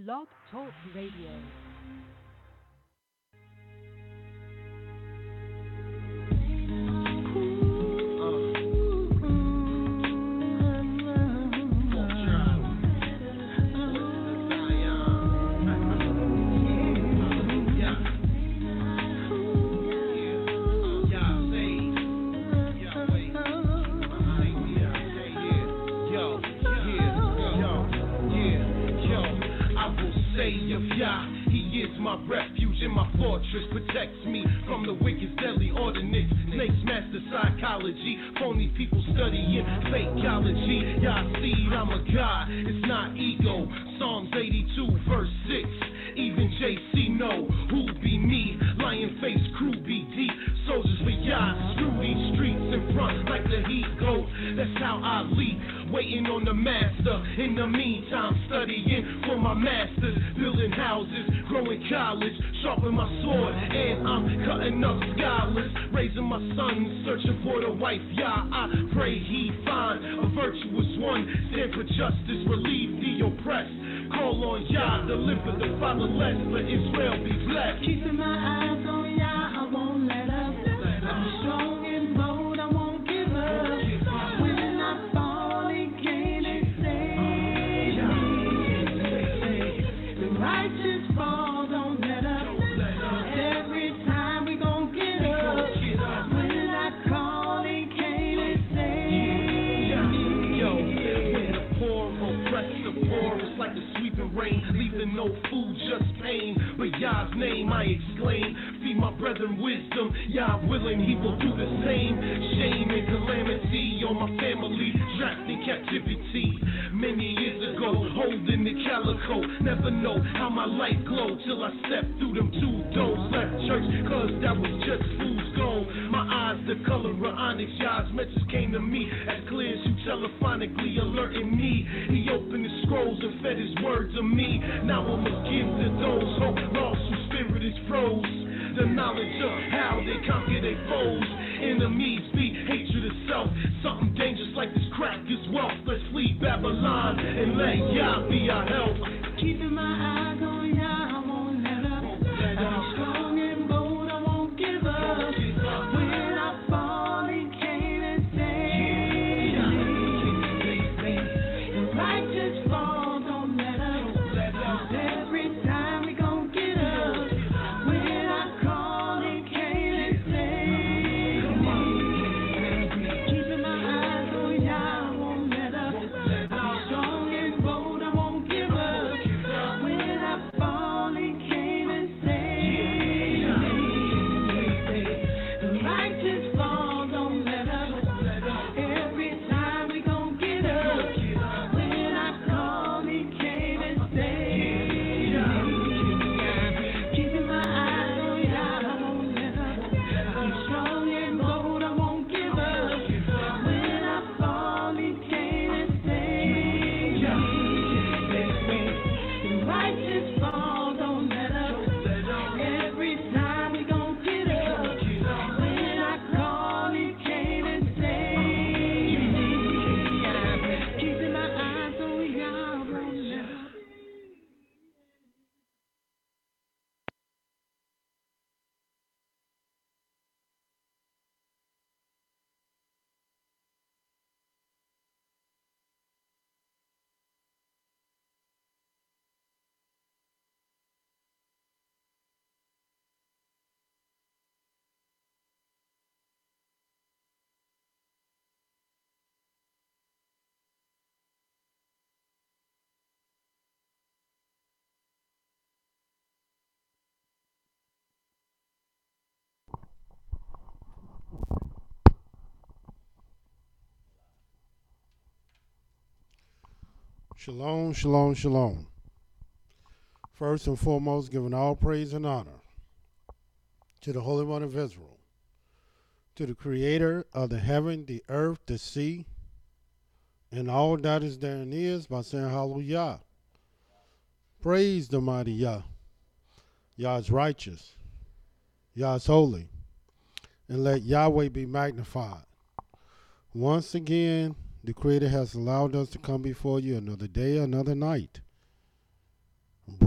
Blog Talk Radio. YAH, He is my refuge and my fortress, protects me from the wicked deadly ordinance, snakes master psychology, phony people studying fakeology. Y'all see I'm a God, it's not ego. Psalms 82 verse 6, even JC know who be me. Lion face crew be deep, soldiers for YAH, screw these streets in front like the heat goat. That's how I leap, waiting on the master. In the meantime, studying for my masters, building houses, growing college, sharpen my sword, and I'm cutting up scholars, raising my sons, searching for the wife. YAH, I pray he find a virtuous one, stand for justice, relieve the oppressed. Call on YAH, deliver the fatherless, let Israel be blessed. Keeping my eyes on YAH, I won't let up. I'm strong and bold, I won't give up. When I fall, he came and saved me. The righteous fall, don't let up. Every time we gon' get up. When I call, he came and saved me. Yo, when the poor oppress the poor, it's like the sweeping rain, leaving no food, just pain. But YAH's name I exclaim, feed my brethren wisdom. YAH willing, he will do the same. Shame and calamity on my family, trapped in captivity. Many years ago, holding the calico, never know how my life glowed till I stepped through them two doors. Left church, cause that was just fool's gold. My eyes the color of onyx, YAH's message came to me as clear as you telephonically alerting me. He opened the scrolls and fed his word to me. Now I must give to those hope lost whose spirit is froze, the knowledge of how they conquer their foes. Enemies be hatred of self, something dangerous like this crack is wealth. Let's flee Babylon and let YAH be our help. Keeping my eyes on YAH, I won't let up. I'm strong and bold, I won't give up. When I fall, he came and saved me. The righteous fall, don't let up. Every time we gon' get up. When I call, he came and saved me. Keeping my eyes on YAH, I won't let up. I'm strong and bold, I won't give up. When I fall, he came and saved me. The righteous fall, don't let up. Every time we gon' get up. When I call, he came and saved me. Keeping my eyes on YAH, I won't let up. I'm strong and bold, I won't give up. When I fall, he came and saved me. The righteous fall, don't let up. Every time we gon' get up. When I call, he came and saved me. Keeping my eyes on YAH, I won't let up. Shalom, shalom, shalom. First and foremost, giving all praise and honor to the Holy One of Israel, to the Creator of the heaven, the earth, the sea, and all that is therein is, by saying hallelujah. Praise the mighty YAH. YAH is righteous. YAH is holy. And let Yahweh be magnified. Once again, the Creator has allowed us to come before you another day, another night,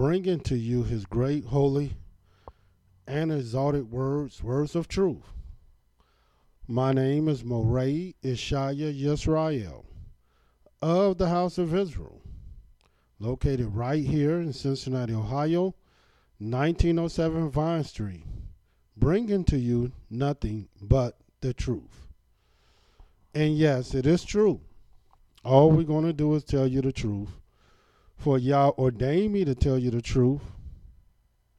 bringing to you his great, holy, and exalted words of truth. My name is Mowreh IshiYAH YIsraEL of the House of Israel, located right here in Cincinnati, Ohio, 1907 Vine Street, bringing to you nothing but the truth. And yes, it is true. All we're going to do is tell you the truth. For Yah ordained me to tell you the truth,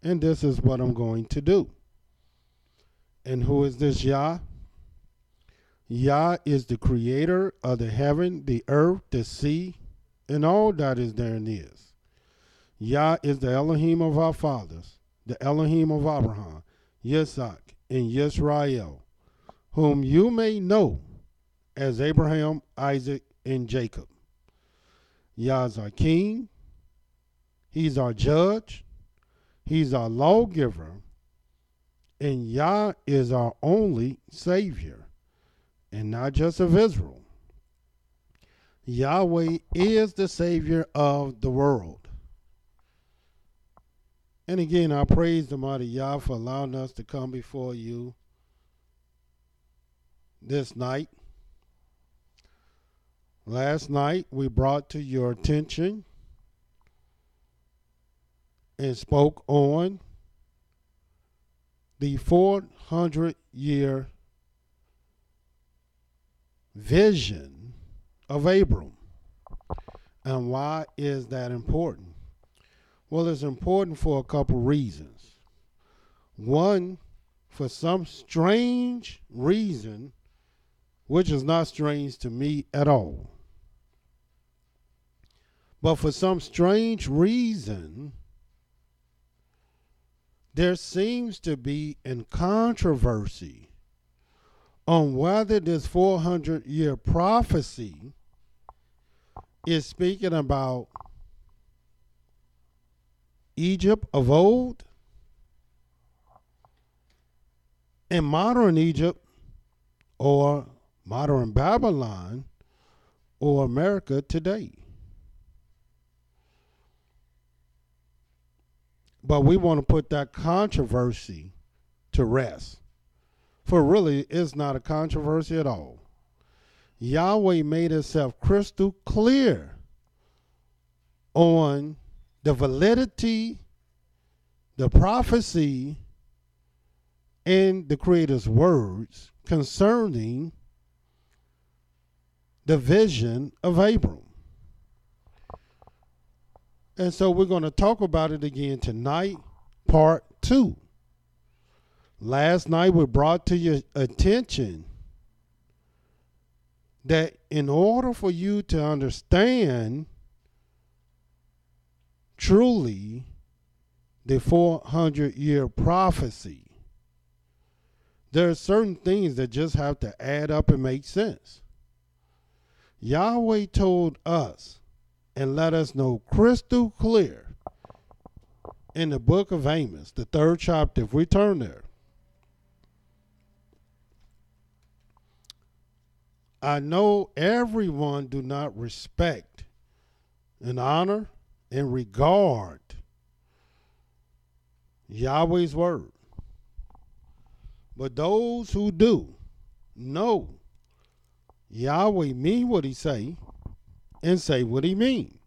and this is what I'm going to do. And who is this Yah? Yah is the creator of the heaven, the earth, the sea, and all that is therein is. Yah is the Elohim of our fathers, the Elohim of Abraham, Yitzhak, and Yisrael, whom you may know as Abraham, Isaac, and Jacob. Yah is our king. He's our judge. He's our lawgiver. And Yah is our only Savior, and not just of Israel. Yahweh is the Savior of the world. And again, I praise the mighty Yah for allowing us to come before you this night. Last night, we brought to your attention and spoke on the 400-year vision of Abram. And why is that important? Well, it's important for a couple reasons. One, for some strange reason, which is not strange to me at all. But for some strange reason, there seems to be a controversy on whether this 400-year prophecy is speaking about Egypt of old and modern Egypt, or modern Babylon, or America today. But we want to put that controversy to rest. For really, it's not a controversy at all. Yahweh made himself crystal clear on the validity, the prophecy, and the Creator's words concerning the vision of Abram. And so we're going to talk about it again tonight, part 2. Last night we brought to your attention that in order for you to understand truly the 400-year prophecy, there are certain things that just have to add up and make sense. Yahweh told us and let us know crystal clear in the book of Amos, the 3rd chapter, if we turn there. I know everyone do not respect and honor and regard Yahweh's word. But those who do know Yahweh mean what he say and say what he mean.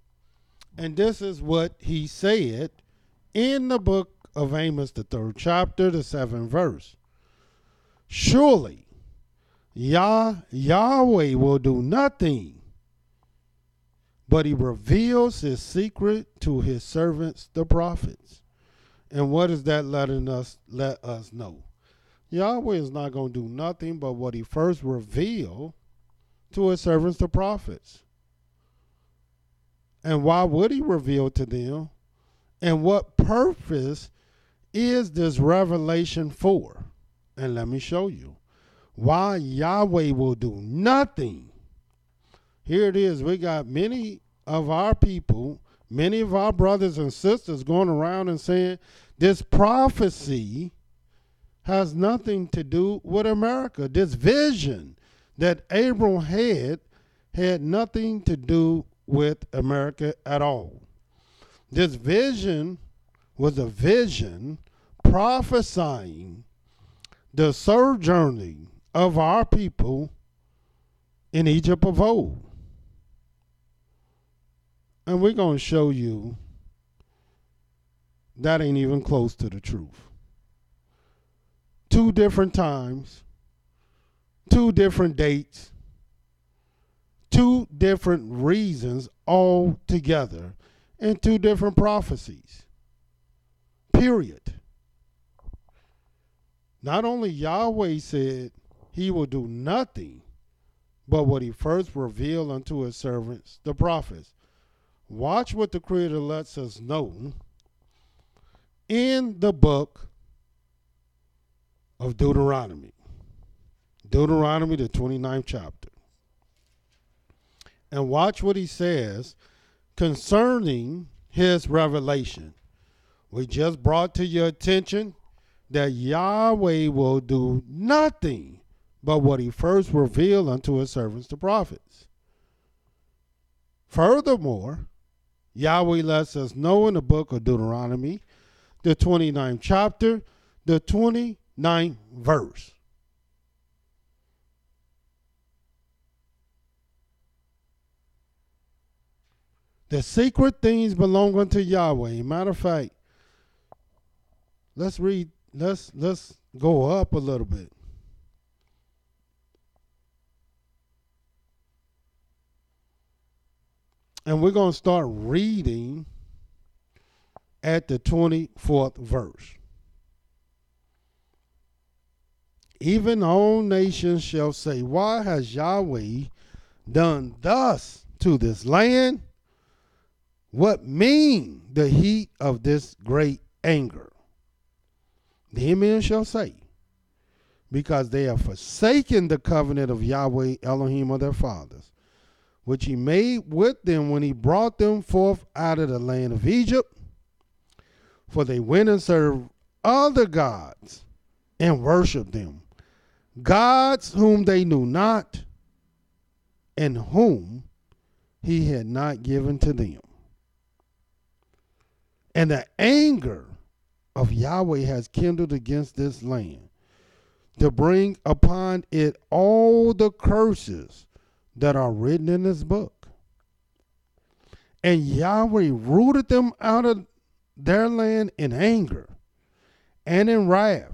And this is what he said in the book of Amos, the 3rd chapter, the 7th verse. Surely Yahweh will do nothing, but he reveals his secret to his servants, the prophets. And what is that let us know? Yahweh is not going to do nothing but what he first revealed to his servants, the prophets. And why would he reveal to them? And what purpose is this revelation for? And let me show you. Why Yahweh will do nothing. Here it is. We got many of our people, many of our brothers and sisters going around and saying this prophecy has nothing to do with America. This vision that Abram had nothing to do with America at all. This vision was a vision prophesying the sojourning of our people in Egypt of old. And we're going to show you that ain't even close to the truth. 2 different times, 2 different dates, 2 different reasons all together, and 2 different prophecies. Period. Not only Yahweh said he will do nothing but what he first revealed unto his servants, the prophets. Watch what the Creator lets us know in the book of Deuteronomy. Deuteronomy, the 29th chapter. And watch what he says concerning his revelation. We just brought to your attention that Yahweh will do nothing but what he first revealed unto his servants, the prophets. Furthermore, Yahweh lets us know in the book of Deuteronomy, the 29th chapter, the 29th verse. The secret things belong unto Yahweh. Matter of fact, let's read, let's go up a little bit. And we're going to start reading at the 24th verse. Even all nations shall say, why has Yahweh done thus to this land? What mean the heat of this great anger? The men shall say, because they have forsaken the covenant of Yahweh Elohim of their fathers, which he made with them when he brought them forth out of the land of Egypt. For they went and served other gods and worshiped them, gods whom they knew not and whom he had not given to them. And the anger of Yahweh has kindled against this land to bring upon it all the curses that are written in this book. And Yahweh rooted them out of their land in anger and in wrath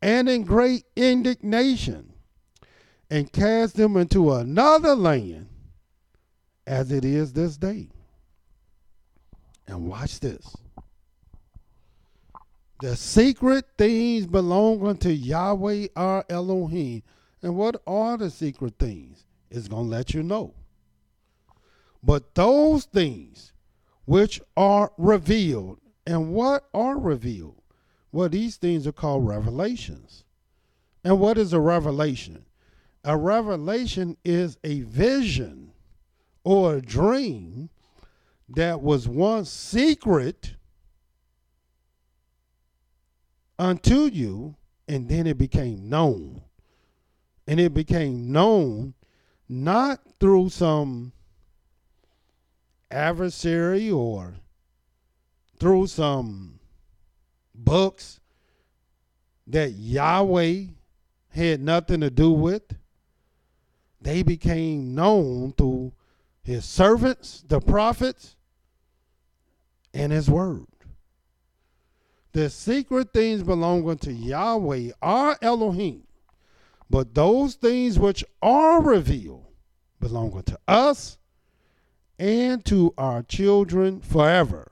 and in great indignation, and cast them into another land as it is this day. And watch this. The secret things belong unto Yahweh our Elohim. And what are the secret things? It's going to let you know. But those things which are revealed. And what are revealed? Well, these things are called revelations. And what is a revelation? A revelation is a vision or a dream that was once secret unto you, and then it became known. And it became known not through some adversary or through some books that Yahweh had nothing to do with. They became known through his servants, the prophets, and his word. The secret things belong unto Yahweh, our Elohim. But those things which are revealed belong unto us and to our children forever,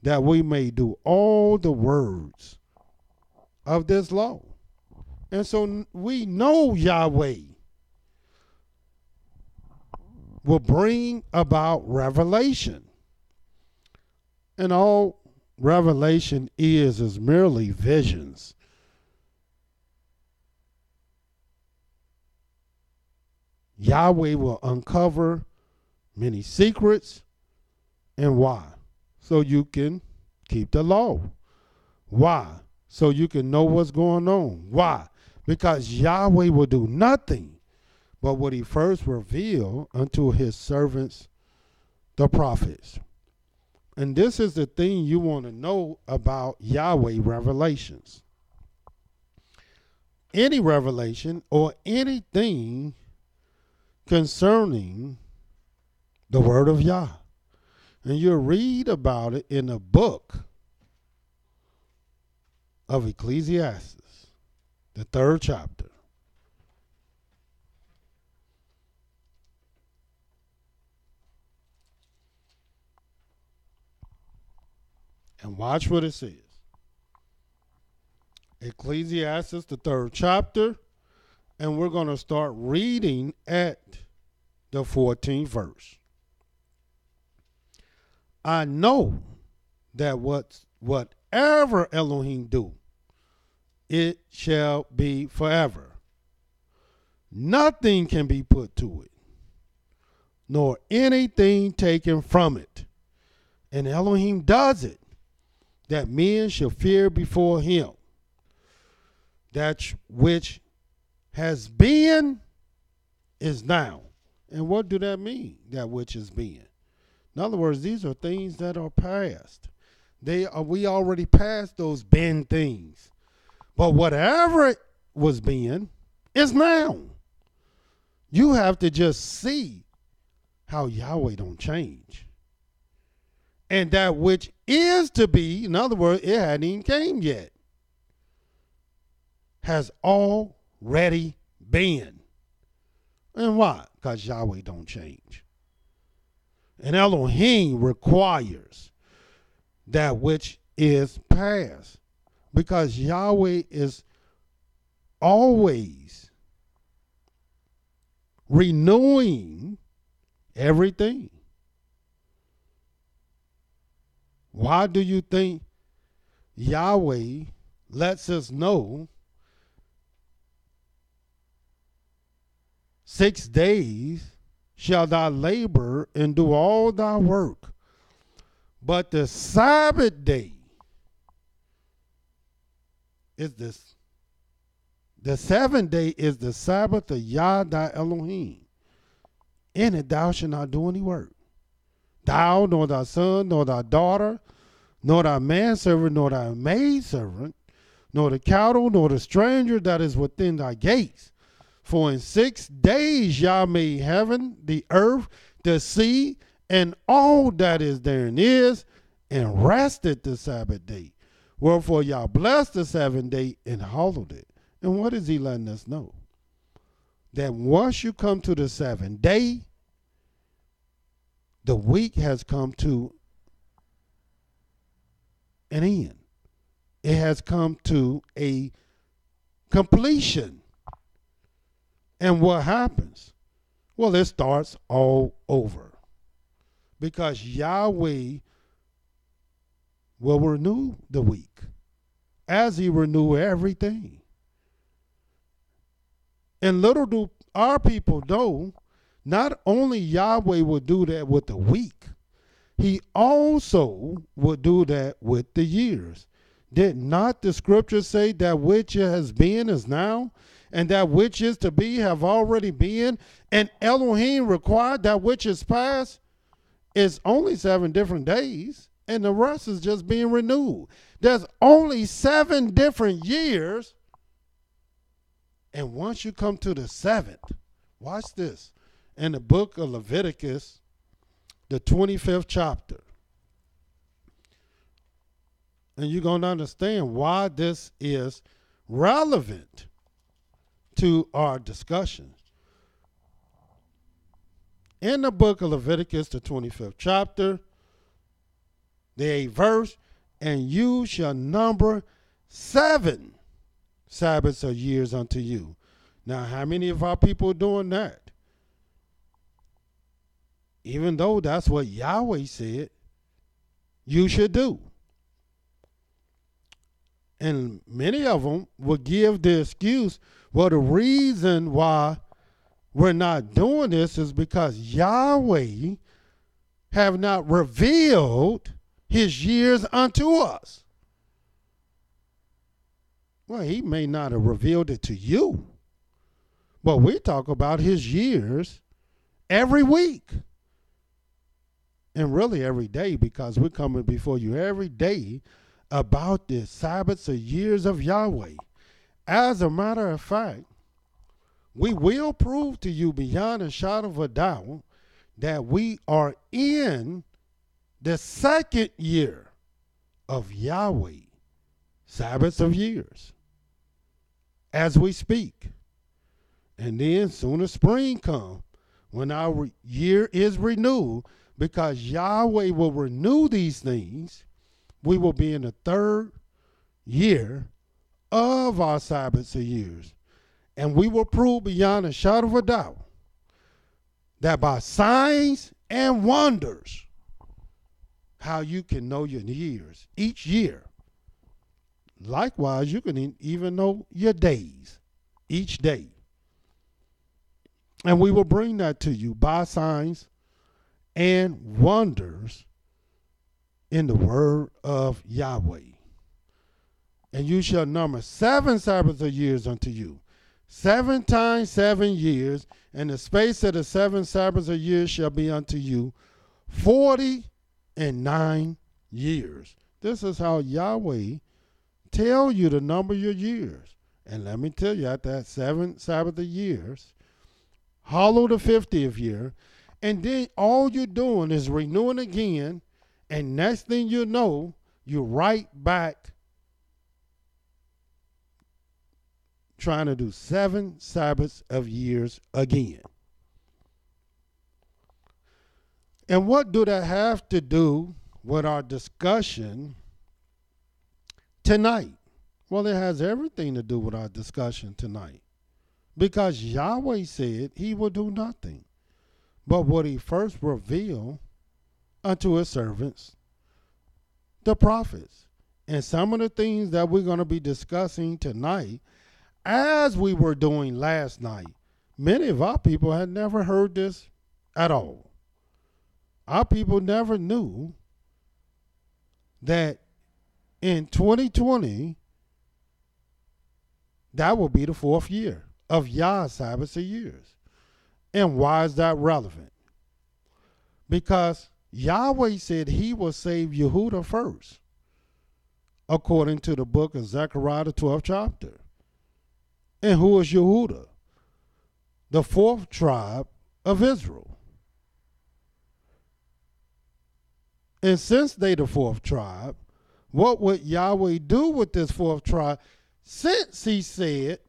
that we may do all the words of this law. And so we know Yahweh will bring about revelation. And all revelation is merely visions. Yahweh will uncover many secrets. And why? So you can keep the law. Why? So you can know what's going on. Why? Because Yahweh will do nothing but what he first revealed unto his servants, the prophets. And this is the thing you want to know about Yahweh revelations. Any revelation or anything concerning the word of Yah. And you'll read about it in the book of Ecclesiastes, the 3rd chapter. And watch what it says. Ecclesiastes, the 3rd chapter, and we're going to start reading at the 14th verse. I know that whatever Elohim do, it shall be forever. Nothing can be put to it, nor anything taken from it. And Elohim does it, that men shall fear before him. That which has been is now. And what do that mean, that which has been? In other words, these are things that are past. We already passed those been things. But whatever it was being is now. You have to just see how Yahweh don't change. And that which is to be, in other words, it hadn't even came yet, has already been. And why? Because Yahweh don't change. And Elohim requires that which is past, because Yahweh is always renewing everything. Why do you think Yahweh lets us know 6 days shall thou labor and do all thy work, but the Sabbath day is this. The 7th day is the Sabbath of Yah thy Elohim. In it thou shalt not do any work. Thou, nor thy son, nor thy daughter, nor thy manservant, nor thy maidservant, nor the cattle, nor the stranger that is within thy gates. For in 6 days Yah made heaven, the earth, the sea, and all that is therein is, and rested the Sabbath day. Wherefore Yah blessed the 7th day and hallowed it. And what is he letting us know? That once you come to the 7th day, the week has come to an end. It has come to a completion. And what happens? Well, it starts all over. Because Yahweh will renew the week as he renew everything. And little do our people know, not only Yahweh will do that with the week, he also will do that with the years. Did not the scripture say that which has been is now, and that which is to be have already been, and Elohim required that which is past? It's only 7 different days, and the rest is just being renewed. There's only 7 different years, and once you come to the 7th, watch this, in the book of Leviticus, the 25th chapter. And you're going to understand why this is relevant to our discussion. In the book of Leviticus, the 25th chapter, the 8th verse, and you shall number 7 Sabbaths or years unto you. Now, how many of our people are doing that? Even though that's what Yahweh said you should do. And many of them will give the excuse, well, the reason why we're not doing this is because Yahweh have not revealed his years unto us. Well, he may not have revealed it to you, but we talk about his years every week. and really every day, because we're coming before you every day about the Sabbaths or years of Yahweh. As a matter of fact, we will prove to you beyond a shadow of a doubt that we are in the second year of Yahweh, Sabbaths of years, as we speak. And then soon as spring comes, when our year is renewed, because Yahweh will renew these things, we will be in the third year of our Sabbaths of years. And we will prove beyond a shadow of a doubt that by signs and wonders, how you can know your years each year. Likewise, you can even know your days each day. And we will bring that to you by signs and wonders in the word of Yahweh. And you shall number 7 Sabbaths of years unto you. 7 times 7 years, and the space of the 7 Sabbaths of years shall be unto you 49 years. This is how Yahweh tell you to number your years. And let me tell you, at that 7 Sabbath of years, hollow the 50th year, and then all you're doing is renewing again, and next thing you know, you're right back trying to do 7 Sabbaths of years again. And what do that have to do with our discussion tonight? Well, it has everything to do with our discussion tonight. Because Yahweh said he will do nothing but what he first revealed unto his servants, the prophets. And some of the things that we're going to be discussing tonight, as we were doing last night, many of our people had never heard this at all. Our people never knew that in 2020, that will be the 4th year of YAH'S Sabbaths of years. And why is that relevant? Because Yahweh said he will save Yehudah first, according to the book of Zechariah, the 12th chapter. And who is Yehudah? The 4th tribe of Israel. And since they the 4th tribe, what would Yahweh do with this 4th tribe? Since he said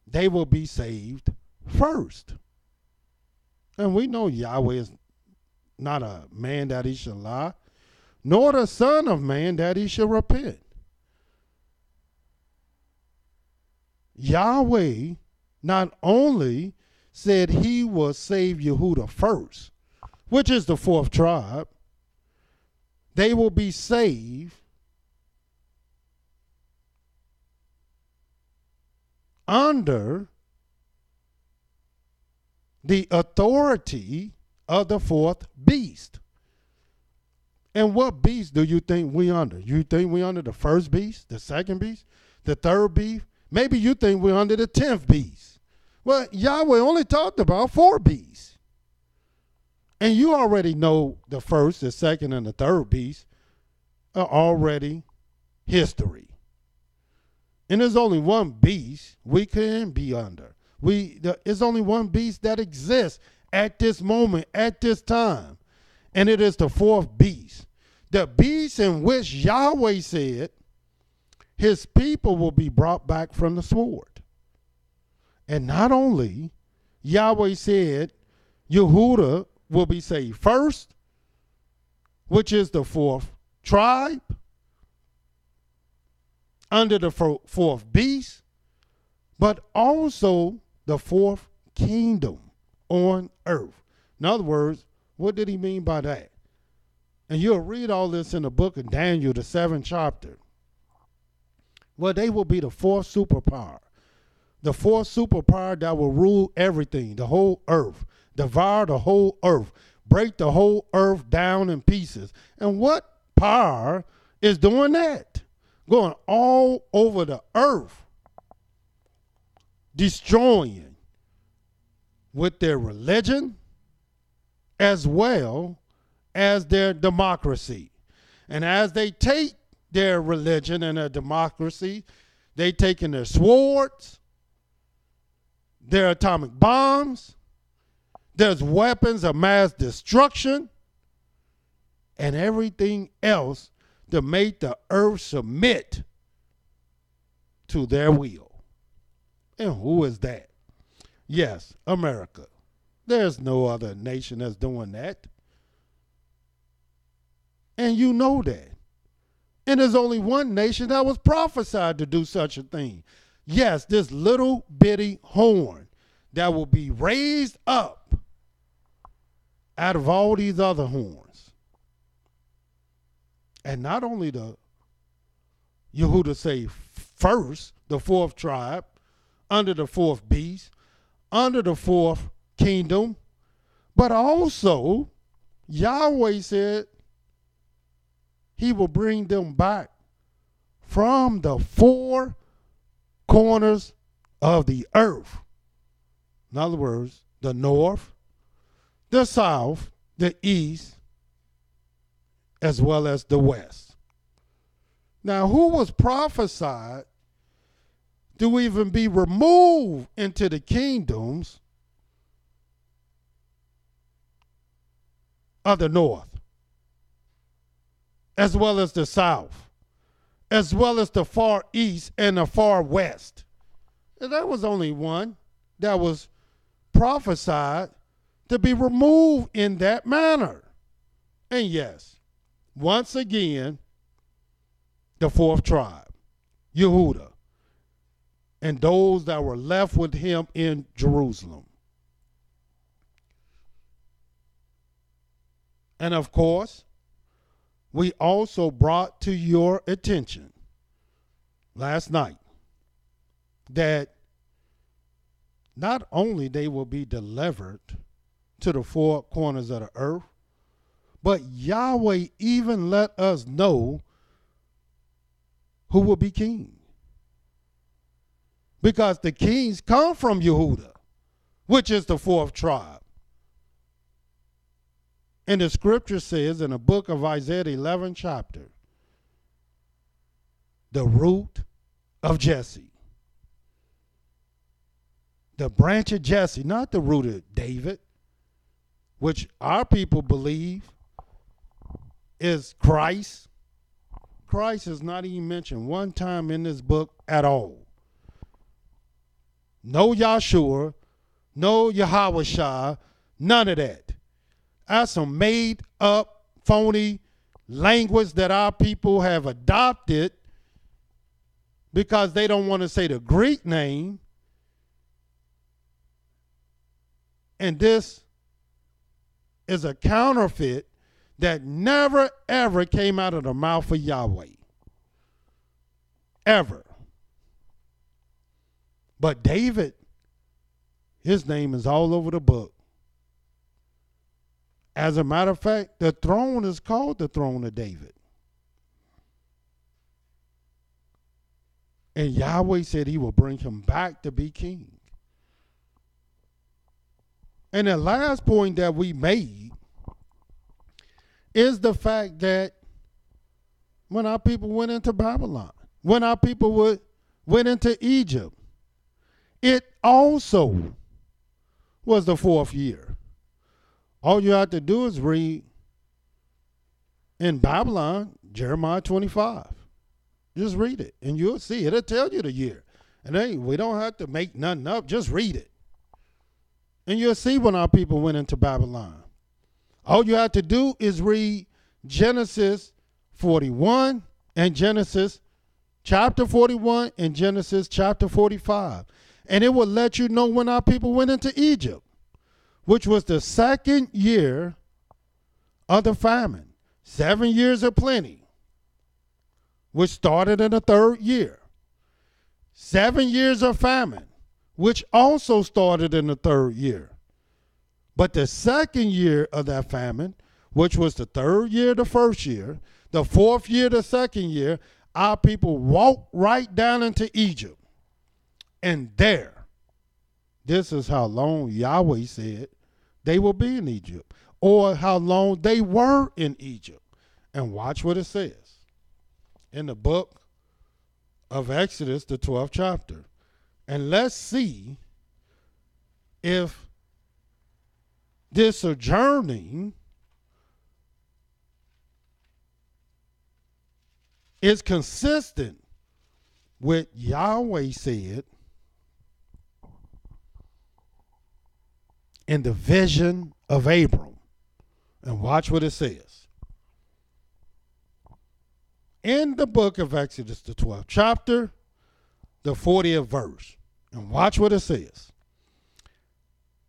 they will be saved first. And we know Yahweh is not a man that he shall lie, nor the son of man that he shall repent. Yahweh not only said he will save Yehudah first, which is the 4th tribe, they will be saved under the authority of the 4th beast. And what beast do you think we under? You think we under the 1st beast, the 2nd beast, the 3rd beast? Maybe you think we're under the 10th beast. Well, Yahweh only talked about 4 beasts. And you already know the 1st, the 2nd, and the 3rd beast are already history. And there's only one beast we can be under. There's only one beast that exists at this moment, at this time. And it is the 4th beast. The beast in which Yahweh said his people will be brought back from the sword. And not only Yahweh said Yehudah will be saved first, which is the 4th tribe, under the 4th beast, but also the 4th kingdom on earth. In other words, what did he mean by that? And you'll read all this in the book of Daniel, the 7th chapter. Well, they will be the 4th superpower. The 4th superpower that will rule everything, the whole earth, devour the whole earth, break the whole earth down in pieces. And what power is doing that? Going all over the earth, destroying with their religion as well as their democracy. And as they take their religion and their democracy, they take in their swords, their atomic bombs, there's weapons of mass destruction, and everything else to make the earth submit to their will. And who is that? Yes, America. There's no other nation that's doing that. And you know that. And there's only one nation that was prophesied to do such a thing. Yes, this little bitty horn that will be raised up out of all these other horns. And not only the Yehuda say first, the fourth tribe, under the fourth beast, under the fourth kingdom, but also Yahweh said he will bring them back from the four corners of the earth. In other words, the north, the south, the east, as well as the west. Now, who was prophesied to even be removed into the kingdoms of the north, as well as the south, as well as the far east and the far west? And there was only one that was prophesied to be removed in that manner. And yes, once again, the fourth tribe, Yehuda, and those that were left with him in Jerusalem. And of course, we also brought to your attention last night that not only they will be delivered to the four corners of the earth, but Yahweh even let us know who will be king. Because the kings come from Yehuda, which is the fourth tribe. And the scripture says in the book of Isaiah, 11th chapter, the root of Jesse. The branch of Jesse, not the root of David, which our people believe is Christ. Christ is not even mentioned one time in this book at all. No Yahshua, no YAH'S, none of that. That's some made up, phony language that our people have adopted because they don't want to say the Greek name. And this is a counterfeit that never, ever came out of the mouth of Yahweh. Ever. But David, his name is all over the book. As a matter of fact, the throne is called the throne of David. And Yahweh said he will bring him back to be king. And the last point that we made is the fact that when our people went into Babylon, when our people went into Egypt, it also was the fourth year. All you have to do is read in Babylon, Jeremiah 25. Just read it, and you'll see. It'll tell you the year. And we don't have to make nothing up. Just read it. And you'll see when our people went into Babylon. All you have to do is read Genesis 41 and Genesis chapter 41 and Genesis chapter 45. And it will let you know when our people went into Egypt, which was the second year of the famine. 7 years of plenty, which started in the third year. 7 years of famine, which also started in the third year. But the second year of that famine, which was the third year, the first year, the fourth year, the second year, our people walked right down into Egypt. And there, this is how long Yahweh said they will be in Egypt. or how long they were in Egypt. And watch what it says in the book of Exodus, the 12th chapter. And let's see if this sojourning is consistent with Yahweh said in the vision of Abram. And watch what it says. In the book of Exodus, the 12th chapter, the 40th verse. And watch what it says.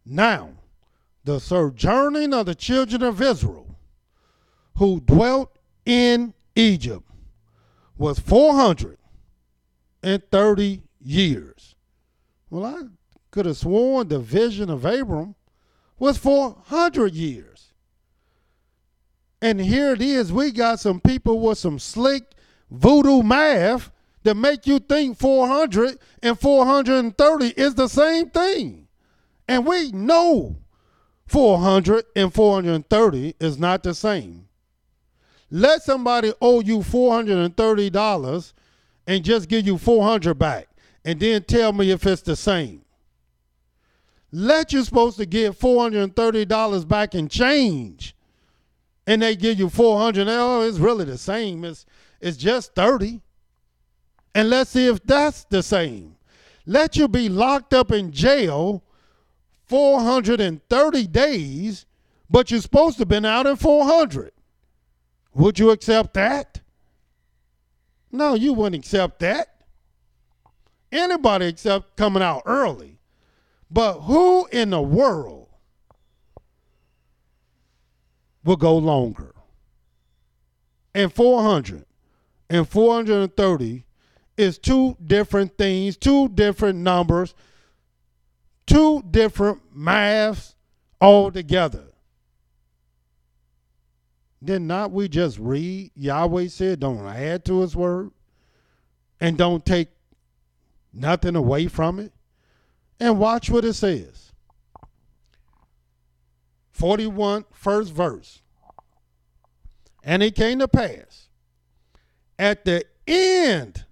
Now, the sojourning of the children of Israel who dwelt in Egypt was 430 years. Well, I could have sworn the vision of Abram was 400 years. And here it is, we got some people with some slick voodoo math that make you think 400 and 430 is the same thing. And we know 400 and 430 is not the same. Let somebody owe you $430 and just give you 400 back and then tell me if it's the same. Let you supposed to give $430 back in change and they give you 400. Oh, it's really the same. It's just 30. And let's see if that's the same. Let you be locked up in jail 430 days, but you're supposed to have been out in 400. Would you accept that? No, you wouldn't accept that. Anybody accept coming out early. But who in the world will go longer? And 400 and 430 is two different things, two different numbers, two different maths altogether. Did not we just read? Yahweh said, don't add to his word and don't take nothing away from it. And watch what it says. 41, first verse. And it came to pass at the end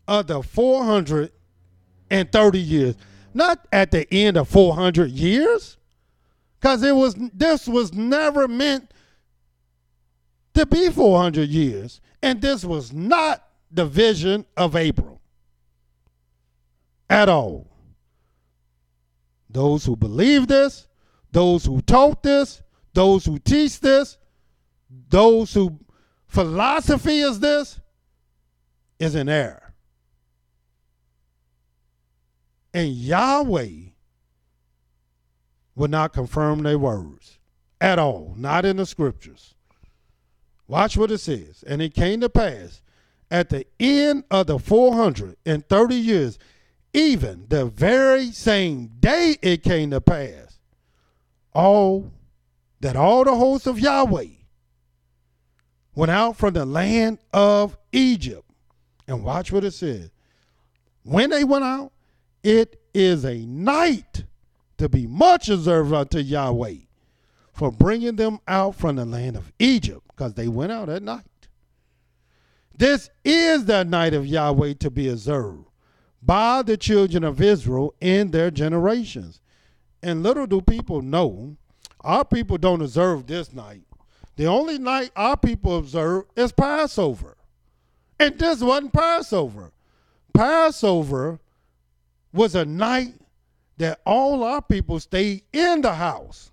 of the 430 years, not at the end of 400 years, because this was never meant to be 400 years, and this was not the vision of Abram at all. Those who believe this, those who taught this, those who teach this, those who philosophy is this, is in error. And Yahweh will not confirm their words at all, not in the scriptures. Watch what it says. And it came to pass at the end of the 430 years, even the very same day it came to pass, all the hosts of Yahweh went out from the land of Egypt. And watch what it says. When they went out, it is a night to be much observed unto Yahweh for bringing them out from the land of Egypt, because they went out at night. This is the night of Yahweh to be observed by the children of Israel in their generations. And little do people know, our people don't observe this night. The only night our people observe is Passover. And this wasn't Passover. Passover was a night that all our people stayed in the house.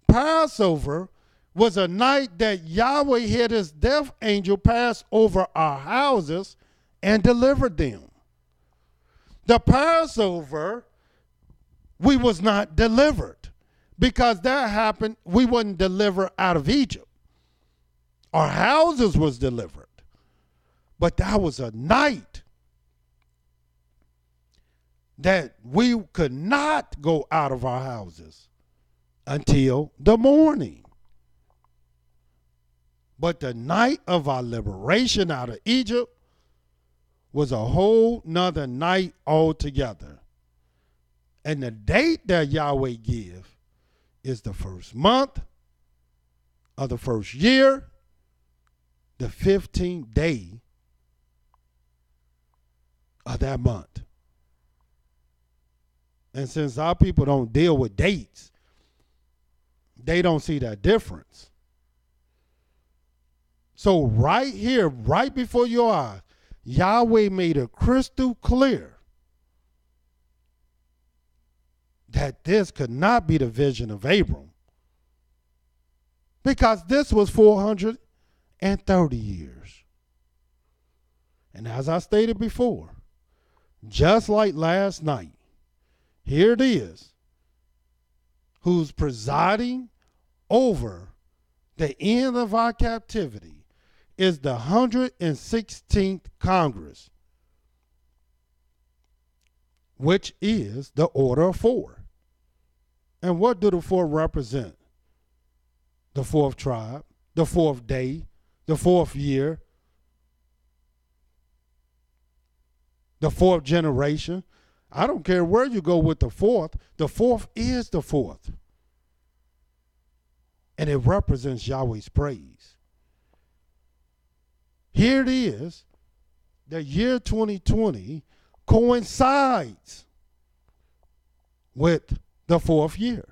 Passover was a night that Yahweh had his death angel pass over our houses and delivered them. The Passover, we was not delivered, because that happened, we wasn't delivered out of Egypt. Our houses was delivered. But that was a night that we could not go out of our houses until the morning. But the night of our liberation out of Egypt was a whole nother night altogether. And the date that Yahweh give is the first month of the first year, the 15th day of that month. And since our people don't deal with dates, they don't see that difference. So right here, right before your eyes, Yahweh made it crystal clear that this could not be the vision of Abram, because this was 430 years. And as I stated before, just like last night, here it is, who's presiding over the end of our captivity is the 116th Congress, which is the Order of Four. And what do the four represent? The fourth tribe, the fourth day, the fourth year, the fourth generation. I don't care where you go with the fourth is the fourth. And it represents Yahweh's praise. Here it is, the year 2020 coincides with the fourth year.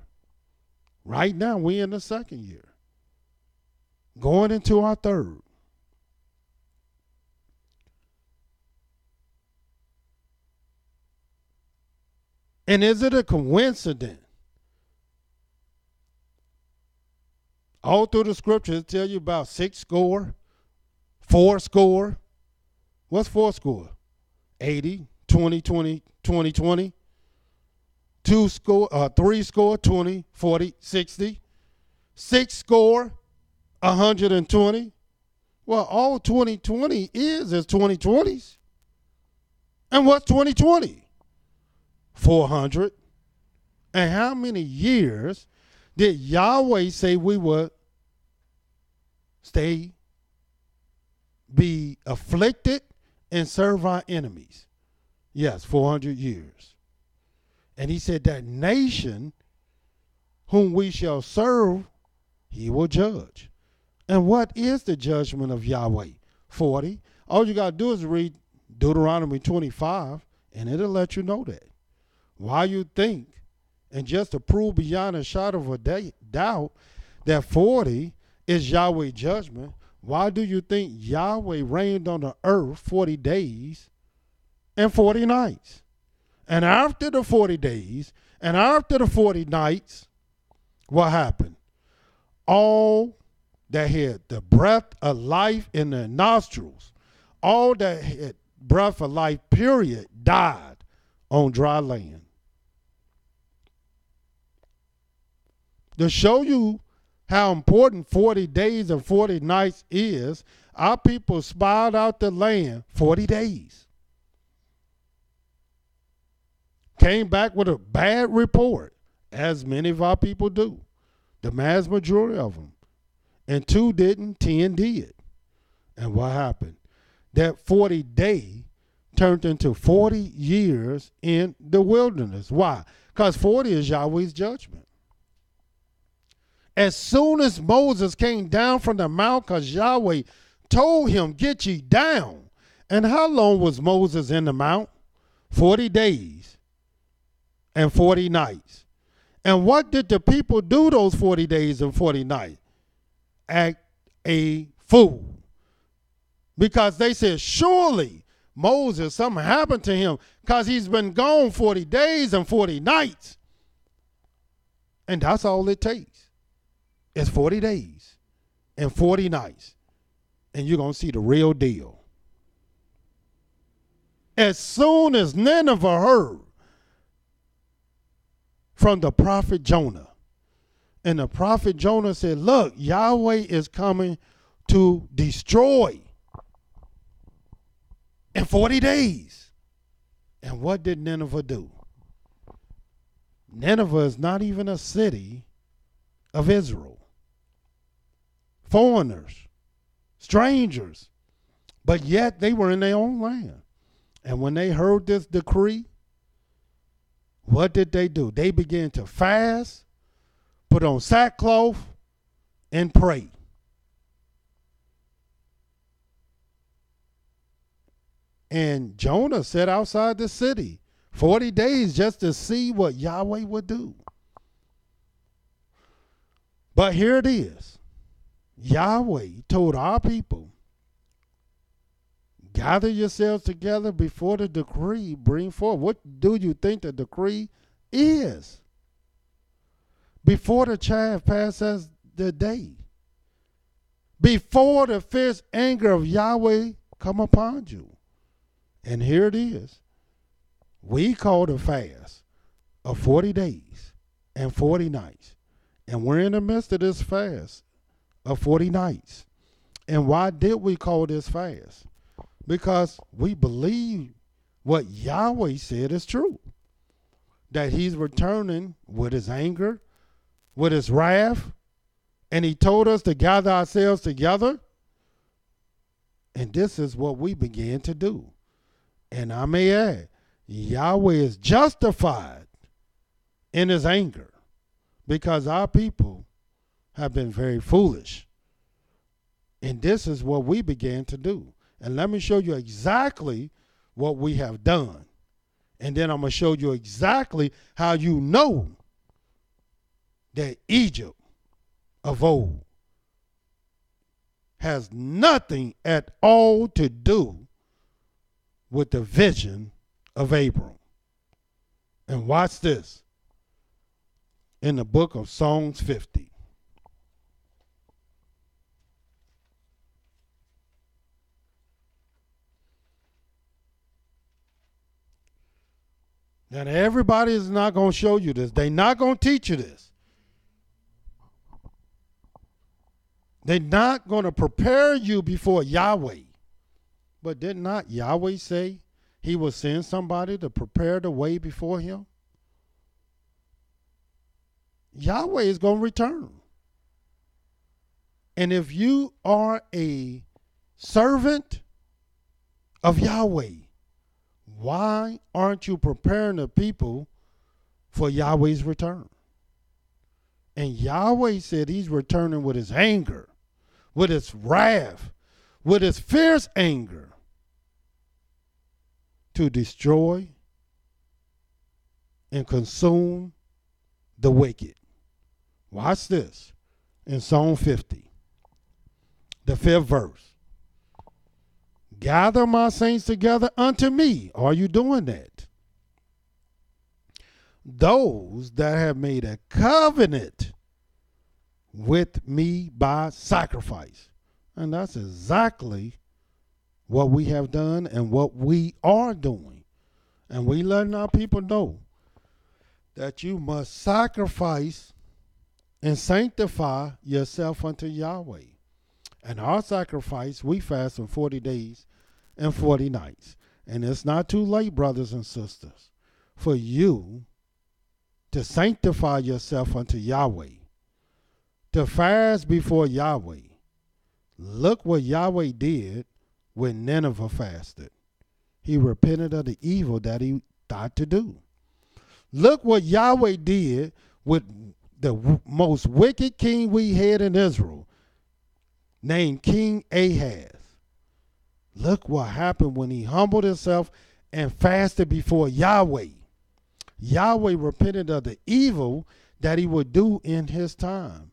Right now, we're in the second year, going into our third. And is it a coincidence? All through the scriptures, it tell you about 6 score, 4 score. What's 4 score? 80, 20, 20, 20, 20. 2 score, 3 score, 20, 40, 60. 6 score, 120. Well, all 2020 is 2020s. And what's 2020? 400. And how many years did Yahweh say we would be afflicted and serve our enemies? Yes, 400 years. And he said that nation whom we shall serve, he will judge. And what is the judgment of Yahweh? 40. All you got to do is read Deuteronomy 25, and it'll let you know that. Why you think, and just to prove beyond a shadow of a doubt, that 40 is Yahweh's judgment, why do you think Yahweh reigned on the earth 40 days and 40 nights? And after the 40 days and after the 40 nights, what happened? All that had the breath of life in their nostrils, all that had breath of life, period, died on dry land. To show you how important 40 days and 40 nights is, our people spied out the land 40 days. Came back with a bad report, as many of our people do. The mass majority of them. And 2 didn't, 10 did. And what happened? That 40 day turned into 40 years in the wilderness. Why? Because 40 is Yahweh's judgment. As soon as Moses came down from the mount, because Yahweh told him, get ye down. And how long was Moses in the mount? 40 days and 40 nights. And what did the people do those 40 days and 40 nights? Act a fool. Because they said, surely Moses, something happened to him because he's been gone 40 days and 40 nights. And that's all it takes. It's 40 days and 40 nights. And you're going to see the real deal. As soon as Nineveh heard from the prophet Jonah, and the prophet Jonah said, look, Yahweh is coming to destroy in 40 days. And what did Nineveh do? Nineveh is not even a city of Israel. Foreigners, strangers, but yet they were in their own land. And when they heard this decree, what did they do? They began to fast, put on sackcloth, and pray. And Jonah sat outside the city 40 days just to see what Yahweh would do. But here it is. Yahweh told our people, gather yourselves together before the decree bring forth. What do you think the decree is? Before the chaff passes the day. Before the fierce anger of Yahweh come upon you. And here it is. We call the fast of 40 days and 40 nights. And we're in the midst of this fast of 40 nights. And why did we call this fast? Because we believe what Yahweh said is true. That he's returning with his anger, with his wrath, and he told us to gather ourselves together. And this is what we began to do. And I may add, Yahweh is justified in his anger because our people have been very foolish. And this is what we began to do. And let me show you exactly what we have done. And then I'm going to show you exactly how you know that Egypt of old has nothing at all to do with the vision of Abram. And watch this in the book of Psalms 50. Now, everybody is not going to show you this. They're not going to teach you this. They're not going to prepare you before Yahweh. But did not Yahweh say he will send somebody to prepare the way before him? Yahweh is going to return. And if you are a servant of Yahweh, why aren't you preparing the people for Yahweh's return? And Yahweh said he's returning with his anger, with his wrath, with his fierce anger to destroy and consume the wicked. Watch this in Psalm 50, the 5th verse. Gather my saints together unto me. Are you doing that? Those that have made a covenant with me by sacrifice. And that's exactly what we have done and what we are doing. And we letting our people know that you must sacrifice and sanctify yourself unto Yahweh. And our sacrifice, we fast for 40 days and 40 nights. And it's not too late, brothers and sisters, for you to sanctify yourself unto Yahweh, to fast before Yahweh. Look what Yahweh did when Nineveh fasted. He repented of the evil that he thought to do. Look what Yahweh did with the most wicked king we had in Israel, named King Ahaz. Look what happened when he humbled himself and fasted before Yahweh. Yahweh repented of the evil that he would do in his time.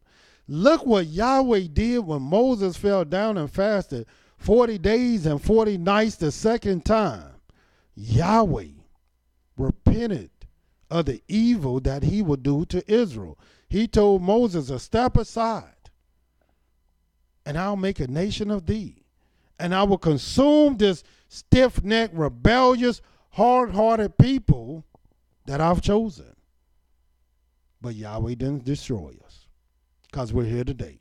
Look what Yahweh did when Moses fell down and fasted 40 days and 40 nights the second time. Yahweh repented of the evil that he would do to Israel. He told Moses to step aside, and I'll make a nation of thee, and I will consume this stiff-necked, rebellious, hard-hearted people that I've chosen. But Yahweh didn't destroy us because we're here today.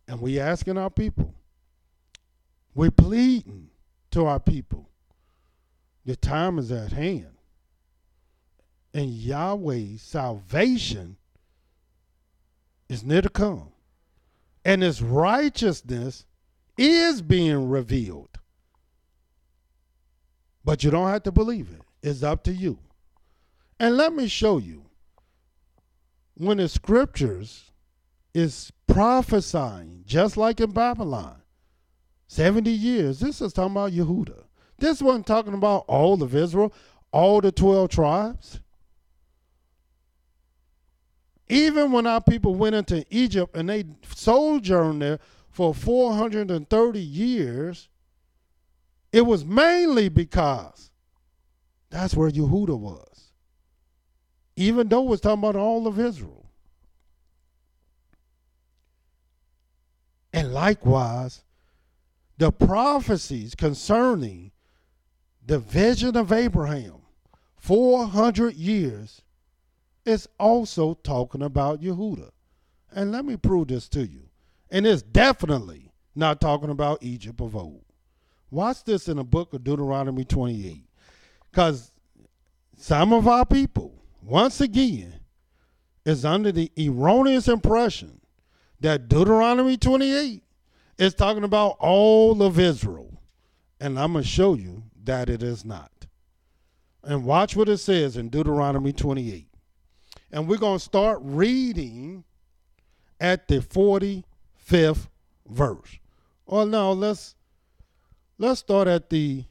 And we asking our people, we're pleading to our people. The time is at hand. And Yahweh's salvation is near to come. And his righteousness is being revealed. But you don't have to believe it. It's up to you. And let me show you, when the scriptures is prophesying, just like in Babylon, 70 years, this is talking about Yehuda. This wasn't talking about all of Israel, all the 12 tribes. Even when our people went into Egypt and they sojourned there for 430 years, it was mainly because that's where Yehuda was. Even though it was talking about all of Israel. And likewise, the prophecies concerning the vision of Abraham, 400 years, is also talking about Yehuda. And let me prove this to you. And it's definitely not talking about Egypt of old. Watch this in the book of Deuteronomy 28. Because some of our people, once again, is under the erroneous impression that Deuteronomy 28 is talking about all of Israel. And I'm going to show you that it is not. And watch what it says in Deuteronomy 28. And we're going to start reading at the 45th verse. Or no, let's start at the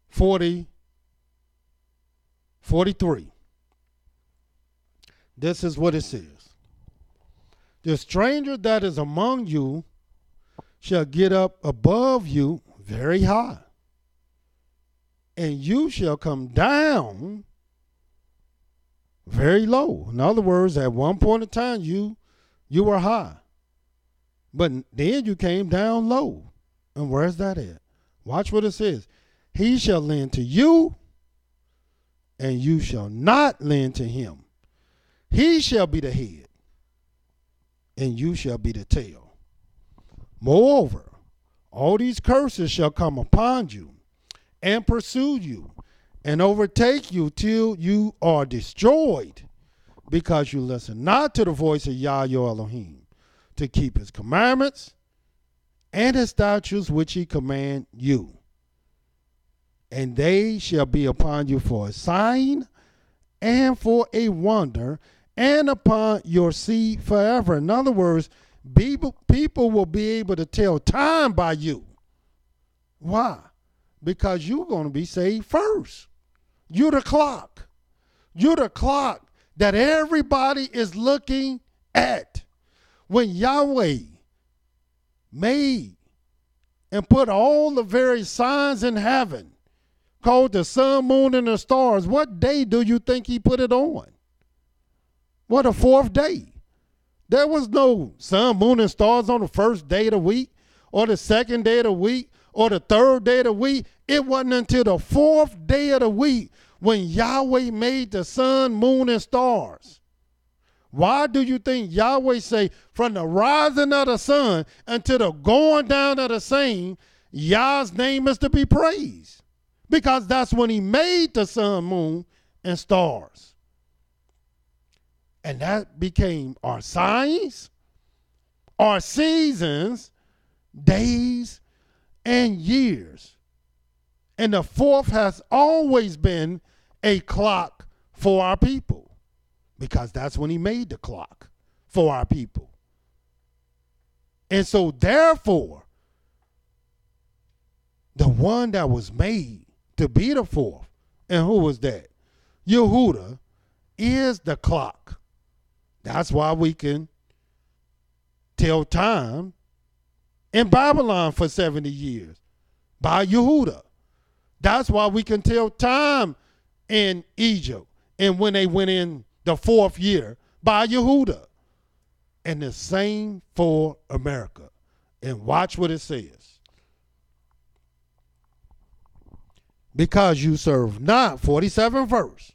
43. This is what it says. The stranger that is among you shall get up above you very high, and you shall come down very low. In other words, at one point in time, you were high, but then you came down low. And where's that at? Watch what it says. He shall lend to you, and you shall not lend to him. He shall be the head, and you shall be the tail. Moreover, all these curses shall come upon you and pursue you and overtake you till you are destroyed, because you listen not to the voice of Yah your Elohim, to keep his commandments and his statutes which he command you. And they shall be upon you for a sign and for a wonder, and upon your seed forever. In other words, people will be able to tell time by you. Why? Because you're going to be saved first. You're the clock. You're the clock that everybody is looking at. When Yahweh made and put all the various signs in heaven, called the sun, moon, and the stars, what day do you think he put it on? What, the fourth day? There was no sun, moon, and stars on the first day of the week, or the second day of the week, or the third day of the week. It wasn't until the fourth day of the week when Yahweh made the sun, moon, and stars. Why do you think Yahweh say from the rising of the sun until the going down of the same, Yah's name is to be praised? Because that's when he made the sun, moon, and stars. And that became our signs, our seasons, days, and years. And the fourth has always been a clock for our people, because that's when he made the clock for our people. And so therefore, the one that was made to be the fourth, and who was that? Yehuda is the clock. That's why we can tell time in Babylon for 70 years by Yehuda. That's why we can tell time in Egypt and when they went in the fourth year by Yehuda. And the same for America. And watch what it says. Because you serve not, 47th verse,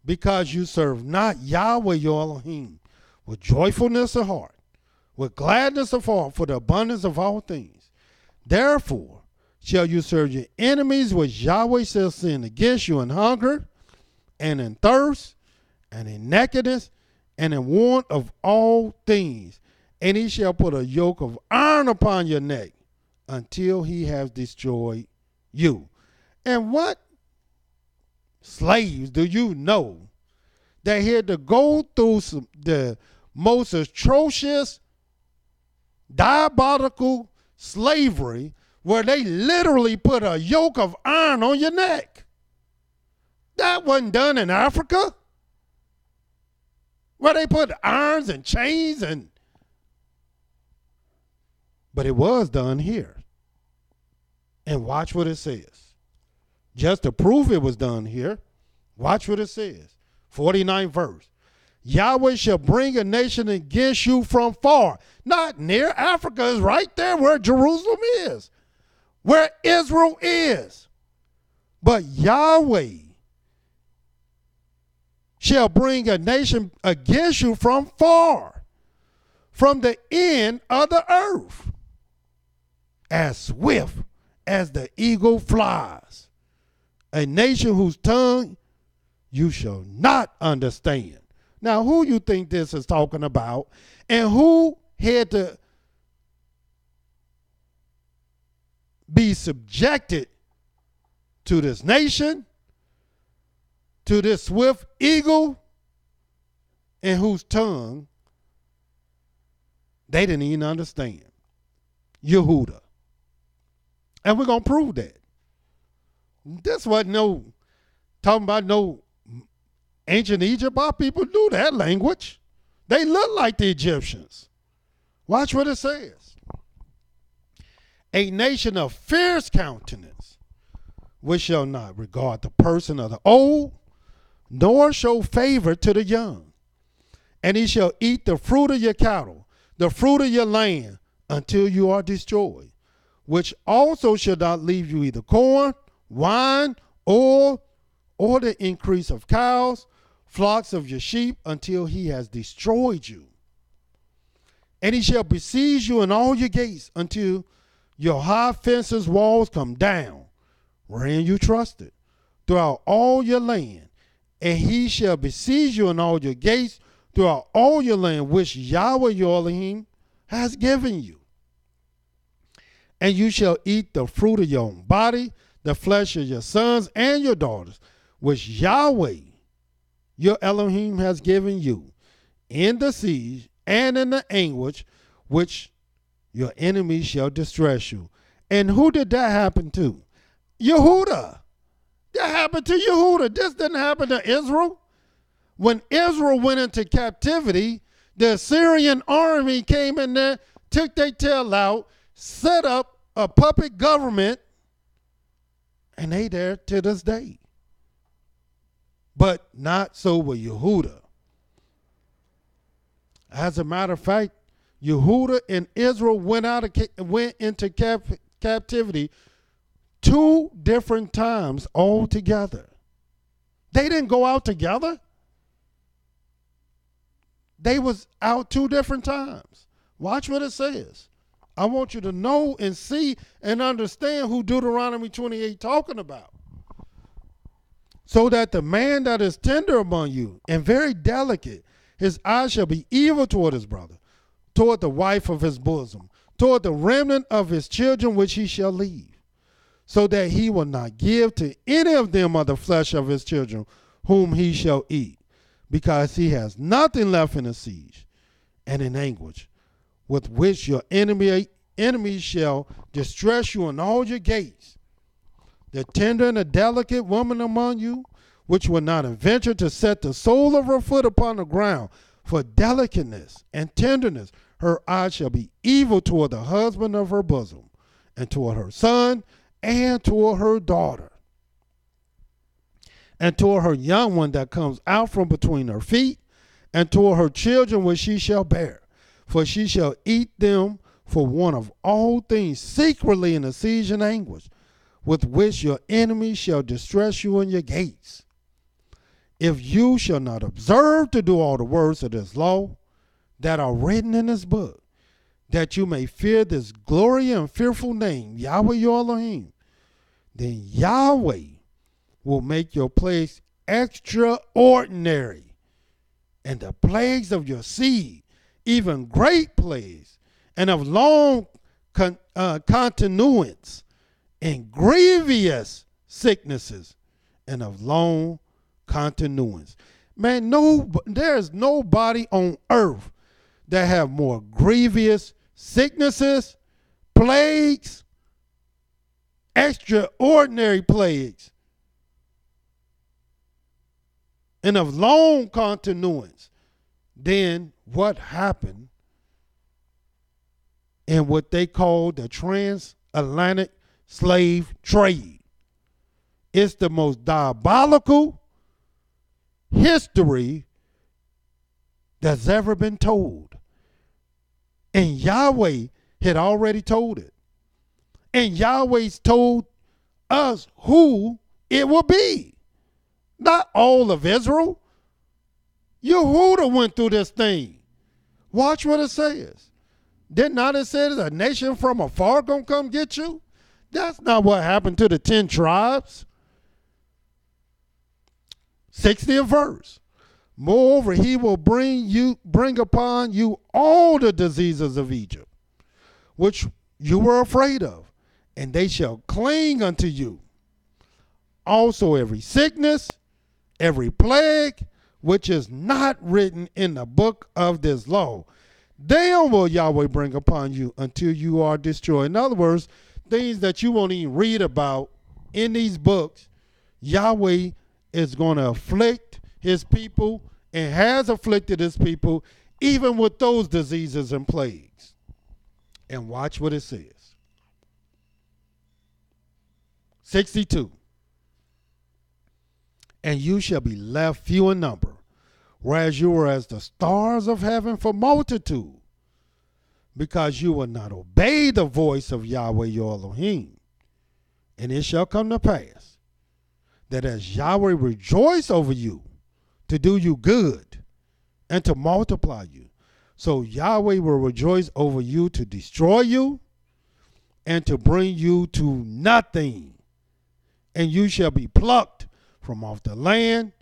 because you serve not Yahweh your Elohim with joyfulness of heart, with gladness of heart, for the abundance of all things. Therefore shall you serve your enemies, which Yahweh shall send against you in hunger and in thirst and in nakedness and in want of all things. And he shall put a yoke of iron upon your neck until he has destroyed you. And what slaves, do you know that had to go through the most atrocious, diabolical slavery where they literally put a yoke of iron on your neck? That wasn't done in Africa, where they put irons and chains but it was done here. And watch what it says. Just to prove it was done here, watch what it says. 49th verse. Yahweh shall bring a nation against you from far. Not near. Africa is right there where Jerusalem is, where Israel is. But Yahweh shall bring a nation against you from far, from the end of the earth, as swift as the eagle flies. A nation whose tongue you shall not understand. Now, who you think this is talking about, and who had to be subjected to this nation, to this swift eagle, and whose tongue they didn't even understand? Yehuda. And we're going to prove that. This wasn't talking about no ancient Egypt. Our people knew that language. They look like the Egyptians. Watch what it says. A nation of fierce countenance, which shall not regard the person of the old, nor show favor to the young. And he shall eat the fruit of your cattle, the fruit of your land, until you are destroyed, which also shall not leave you either corn, wine, oil, or the increase of cows, flocks of your sheep, until he has destroyed you. And he shall besiege you in all your gates, until your high fences walls come down, wherein you trusted, throughout all your land. And he shall besiege you in all your gates, throughout all your land, which Yahweh your Elohim has given you. And you shall eat the fruit of your own body, the flesh of your sons and your daughters, which Yahweh your Elohim has given you, in the siege and in the anguish, which your enemies shall distress you. And who did that happen to? Yehuda. That happened to Yehuda. This didn't happen to Israel. When Israel went into captivity, the Assyrian army came in there, took their tail out, set up a puppet government, and they there to this day. But not so with Yehuda. As a matter of fact, Yehuda and Israel went into captivity 2 different times altogether. They didn't go out together. They was out 2 different times. Watch what it says. I want you to know and see and understand who Deuteronomy 28 talking about. So that the man that is tender among you and very delicate, his eye shall be evil toward his brother, toward the wife of his bosom, toward the remnant of his children which he shall leave, so that he will not give to any of them of the flesh of his children whom he shall eat, because he has nothing left in the siege and in anguish, with which your enemies shall distress you in all your gates. The tender and the delicate woman among you, which will not venture to set the sole of her foot upon the ground, for delicateness and tenderness, her eye shall be evil toward the husband of her bosom, and toward her son, and toward her daughter, and toward her young one that comes out from between her feet, and toward her children which she shall bear. For she shall eat them for one of all things secretly in the siege and anguish, with which your enemies shall distress you in your gates. If you shall not observe to do all the words of this law that are written in this book, that you may fear this glorious and fearful name, Yahweh your Elohim, then Yahweh will make your place extraordinary, and the plagues of your seed, even great plagues, and of long continuance, and grievous sicknesses, and of long continuance. Man, there's nobody on earth that have more grievous sicknesses, plagues, extraordinary plagues, and of long continuance than what happened in what they call the transatlantic slave trade. It's the most diabolical history that's ever been told. And Yahweh had already told it. And Yahweh's told us who it will be. Not all of Israel. Yehuda went through this thing. Watch what it says. Did not it say a nation from afar gonna come get you? That's not what happened to the 10 tribes. 60th verse. Moreover, he will bring upon you all the diseases of Egypt, which you were afraid of, and they shall cling unto you. Also every sickness, every plague, which is not written in the book of this law, them will Yahweh bring upon you until you are destroyed. In other words, things that you won't even read about in these books, Yahweh is going to afflict his people and has afflicted his people even with those diseases and plagues. And watch what it says. 62. And you shall be left few in number, whereas you were as the stars of heaven for multitude, because you will not obey the voice of Yahweh your Elohim. And it shall come to pass that as Yahweh rejoice over you to do you good and to multiply you, so Yahweh will rejoice over you to destroy you and to bring you to nothing. And you shall be plucked from off the land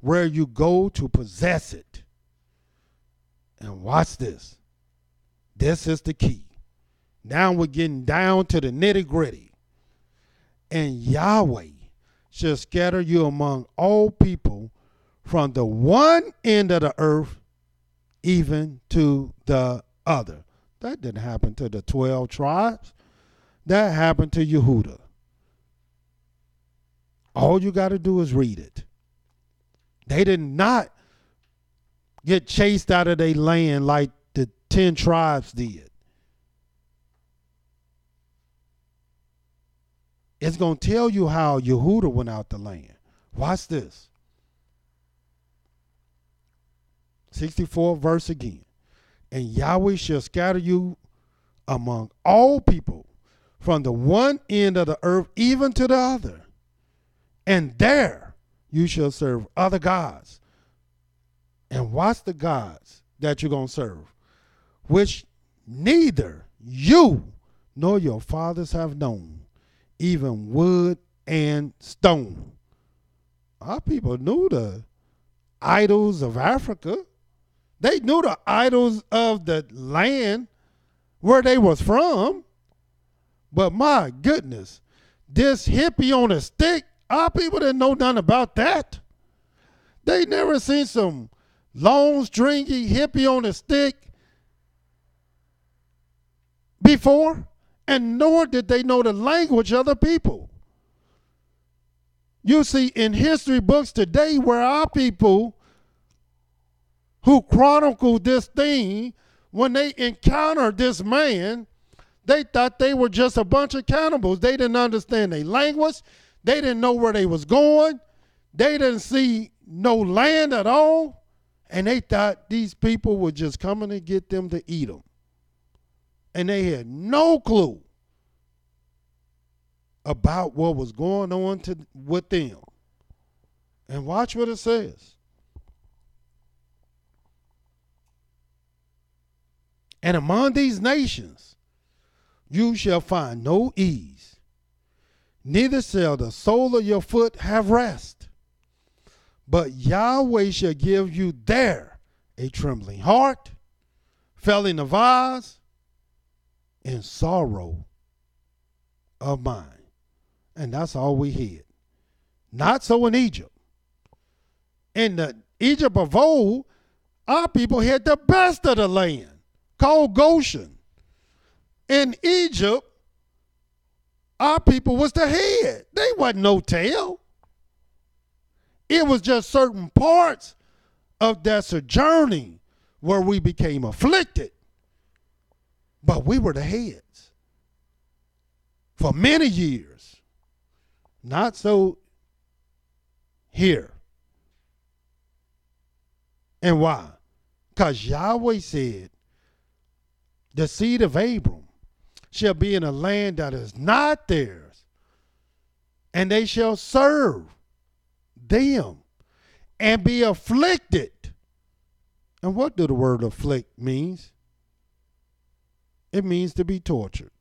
where you go to possess it. And watch this. This is the key. Now we're getting down to the nitty gritty. And Yahweh shall scatter you among all people from the one end of the earth even to the other. That didn't happen to the 12 tribes. That happened to Yehuda. All you got to do is read it. They did not get chased out of their land like the 10 tribes did. It's going to tell you how Yehuda went out the land. Watch this. 64 verse again. And Yahweh shall scatter you among all people from the one end of the earth even to the other. And there you shall serve other gods. And watch the gods that you're going to serve, which neither you nor your fathers have known, even wood and stone. Our people knew the idols of Africa. They knew the idols of the land where they was from. But my goodness, this hippie on a stick, our people didn't know nothing about that. They never seen some long, stringy hippie on a stick before, and nor did they know the language of the people. You see, in history books today where our people who chronicled this thing, when they encountered this man, they thought they were just a bunch of cannibals. They didn't understand their language. They didn't know where they was going. They didn't see no land at all. And they thought these people were just coming to get them to eat them. And they had no clue about what was going on with them. And watch what it says. And among these nations you shall find no ease, neither shall the sole of your foot have rest. But Yahweh shall give you there a trembling heart, failing of eyes, and sorrow of mind. And that's all we had. Not so in Egypt. In the Egypt of old, our people had the best of the land, called Goshen. In Egypt, our people was the head. They wasn't no tail. It was just certain parts of that sojourning where we became afflicted. But we were the heads for many years. Not so here. And why? Because Yahweh said, the seed of Abram shall be in a land that is not theirs, and they shall serve them and be afflicted. And what do the word afflict means? It means to be tortured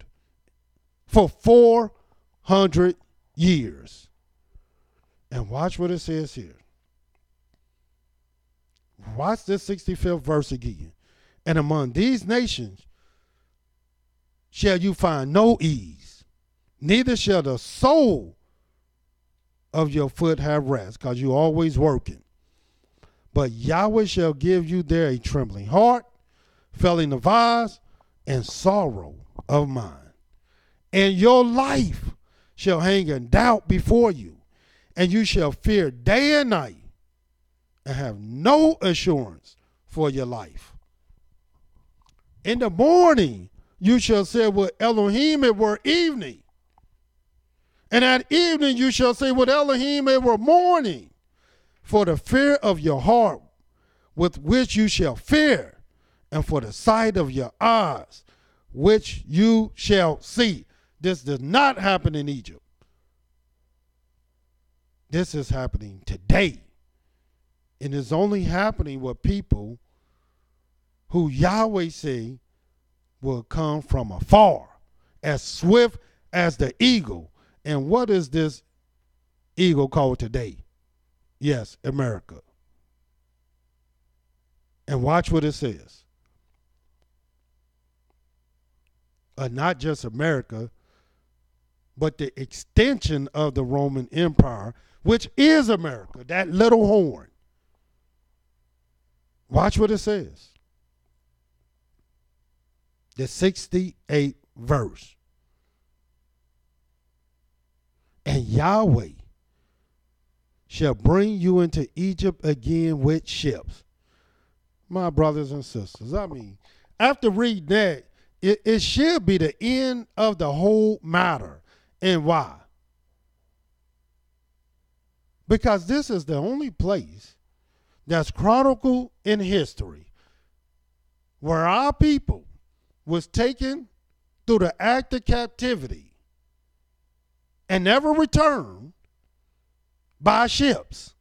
for 400 years. And watch what it says here. Watch this 65th verse again. And among these nations shall you find no ease, neither shall the sole of your foot have rest, because you're always working. But Yahweh shall give you there a trembling heart, failing of eyes, and sorrow of mind. And your life shall hang in doubt before you, and you shall fear day and night, and have no assurance for your life. In the morning you shall say, with Elohim it were evening. And at evening you shall say, with Elohim it were morning. For the fear of your heart with which you shall fear, and for the sight of your eyes which you shall see. This does not happen in Egypt. This is happening today. And it's only happening with people who Yahweh say will come from afar, as swift as the eagle. And what is this eagle called today? Yes, America. And watch what it says. Not just America, but the extension of the Roman Empire, which is America, that little horn. Watch what it says. The 68th verse. And Yahweh shall bring you into Egypt again with ships. My brothers and sisters, I mean, after reading that, it should be the end of the whole matter. And why? Because this is the only place that's chronicled in history where our people was taken through the act of captivity and never returned by ships.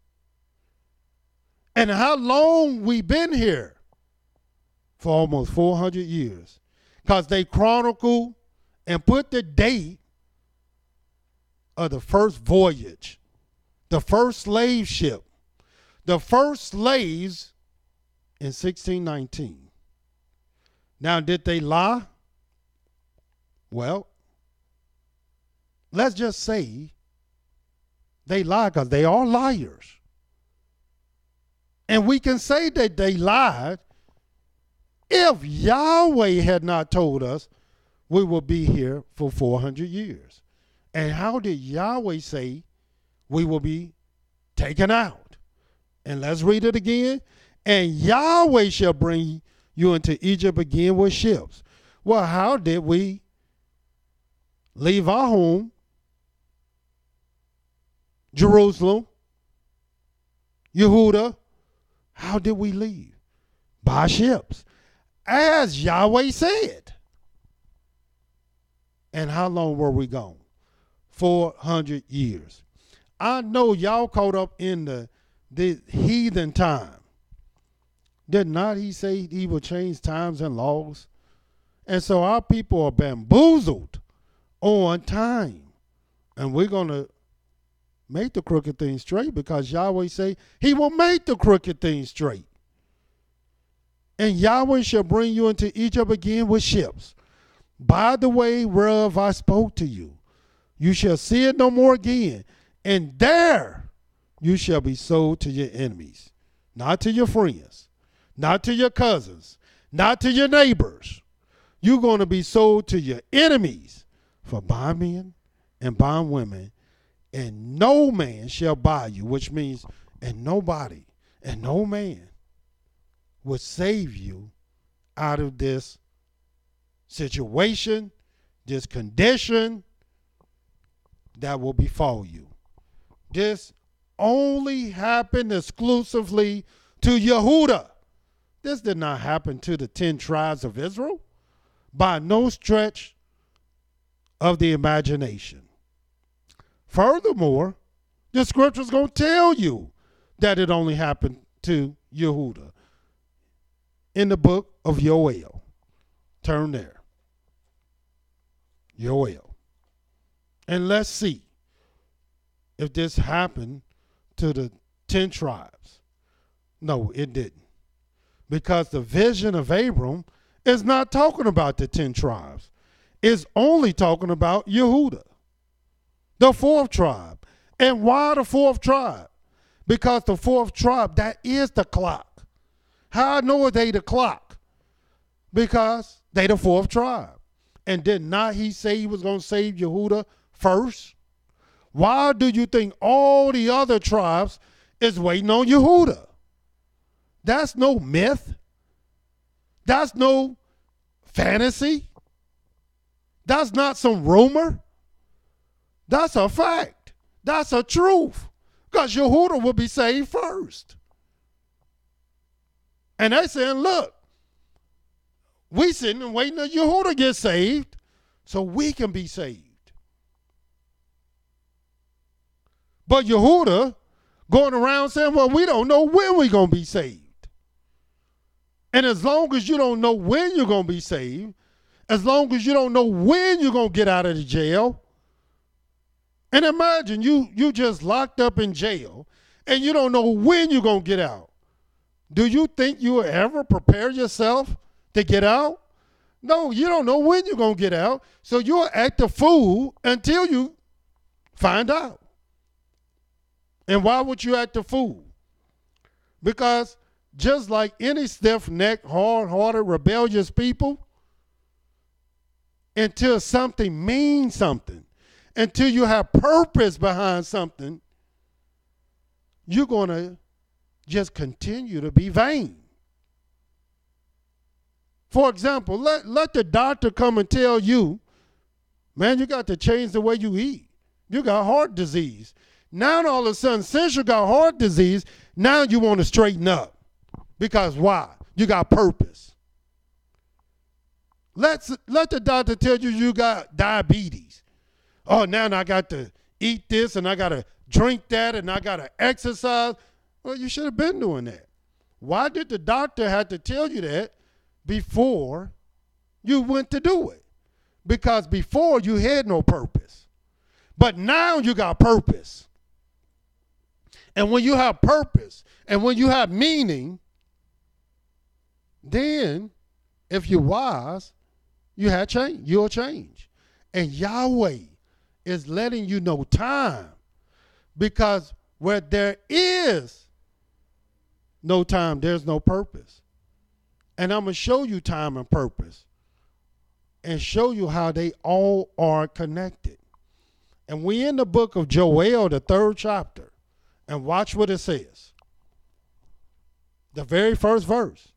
And how long we been here? For almost 400 years. Because they chronicle and put the date of the first voyage, the first slave ship, the first slaves in 1619. Now, did they lie? Well, let's just say they lie, because they are liars. And we can say that they lied if Yahweh had not told us we will be here for 400 years. And how did Yahweh say we will be taken out? And let's read it again. And Yahweh shall bring you into Egypt again with ships. Well, how did we leave our home, Jerusalem, Yehuda? How did we leave? By ships, as Yahweh said. And how long were we gone? 400 years. I know y'all caught up in the heathen time. Did not he say he will change times and laws? And so our people are bamboozled on time. And we're going to make the crooked thing straight, because Yahweh say he will make the crooked thing straight. And Yahweh shall bring you into Egypt again with ships, by the way whereof I spoke to you. You shall see it no more again. And there you shall be sold to your enemies, not to your friends, not to your cousins, not to your neighbors. You're going to be sold to your enemies for bondmen and bondwomen, and no man shall buy you, which means, and nobody and no man will save you out of this situation, this condition that will befall you. This only happened exclusively to Yehudah. This did not happen to the 10 tribes of Israel by no stretch of the imagination. Furthermore, the scripture's going to tell you that it only happened to Yehudah in the book of Yoel. Turn there. Yoel. And let's see if this happened to the 10 tribes. No, it didn't. Because the vision of Abram is not talking about the 10 tribes. It's only talking about Yehudah, the 4th tribe. And why the 4th tribe? Because the 4th tribe, that is the clock. How I know they the clock? Because they the 4th tribe. And did not he say he was going to save Yehudah first? Why do you think all the other tribes is waiting on Yehudah? That's no myth. That's no fantasy. That's not some rumor. That's a fact. That's a truth. Because Yehudah will be saved first. And they saying, look, we sitting and waiting till Yehudah get saved so we can be saved. But Yehudah going around saying, well, we don't know when we're going to be saved. And as long as you don't know when you're going to be saved, as long as you don't know when you're going to get out of the jail, and imagine you just locked up in jail and you don't know when you're going to get out. Do you think you will ever prepare yourself to get out? No, you don't know when you're going to get out, so you'll act a fool until you find out. And why would you act a fool? Because just like any stiff-necked, hard-hearted, rebellious people, until something means something, until you have purpose behind something, you're going to just continue to be vain. For example, let the doctor come and tell you, man, you got to change the way you eat. You got heart disease. Now all of a sudden, since you got heart disease, now you want to straighten up. Because why? You got purpose. Let the doctor tell you you got diabetes. Oh, now I got to eat this and I got to drink that and I got to exercise. Well, you should have been doing that. Why did the doctor have to tell you that before you went to do it? Because before you had no purpose. But now you got purpose. And when you have purpose and when you have meaning, then if you're wise, you'll change. And Yahweh is letting you know time, because where there is no time, there's no purpose. And I'm going to show you time and purpose and show you how they all are connected. And we in the book of Joel, the 3rd chapter, and watch what it says. The very first verse.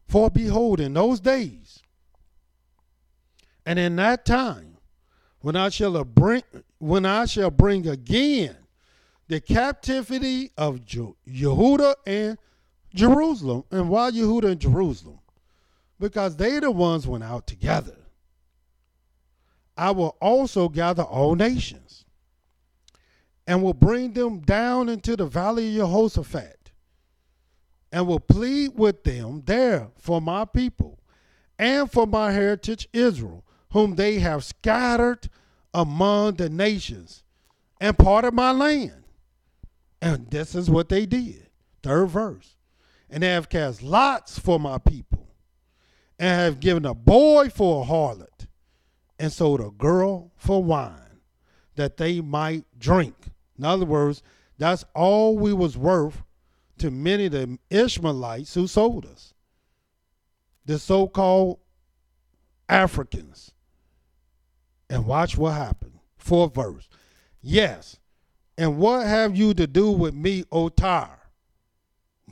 For behold, in those days, and in that time, when I shall bring again the captivity of Yehudah and Jerusalem. And why Yehudah and Jerusalem? Because they the ones went out together. I will also gather all nations and will bring them down into the valley of Jehoshaphat and will plead with them there for my people and for my heritage Israel, whom they have scattered among the nations and parted my land. And this is what they did. 3rd verse. And they have cast lots for my people and have given a boy for a harlot and sold a girl for wine, that they might drink In other words, that's all we was worth to many of the Ishmaelites who sold us, the so-called Africans. And watch what happened. 4th verse. Yes, and what have you to do with me, O Tyre,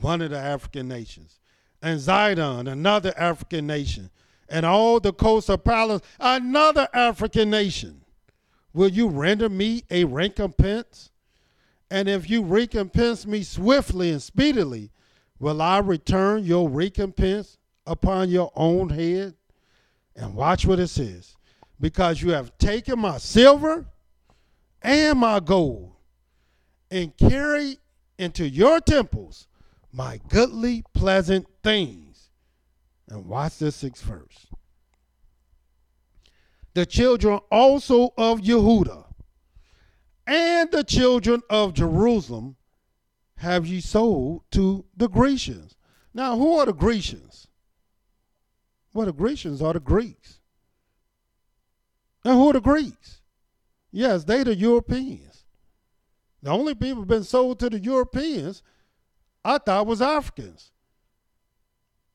one of the African nations, and Zidon, another African nation, and all the coast of Palestine, another African nation? Will you render me a recompense? And if you recompense me swiftly and speedily, will I return your recompense upon your own head? And watch what it says. Because you have taken my silver and my gold, and carried into your temples my goodly, pleasant things. And watch this 6th verse. The children also of Yehudah and the children of Jerusalem have ye sold to the Grecians. Now, who are the Grecians? Well, the Grecians are the Greeks. And who are the Greeks? Yes, they the Europeans. The only people been sold to the Europeans, I thought, was Africans.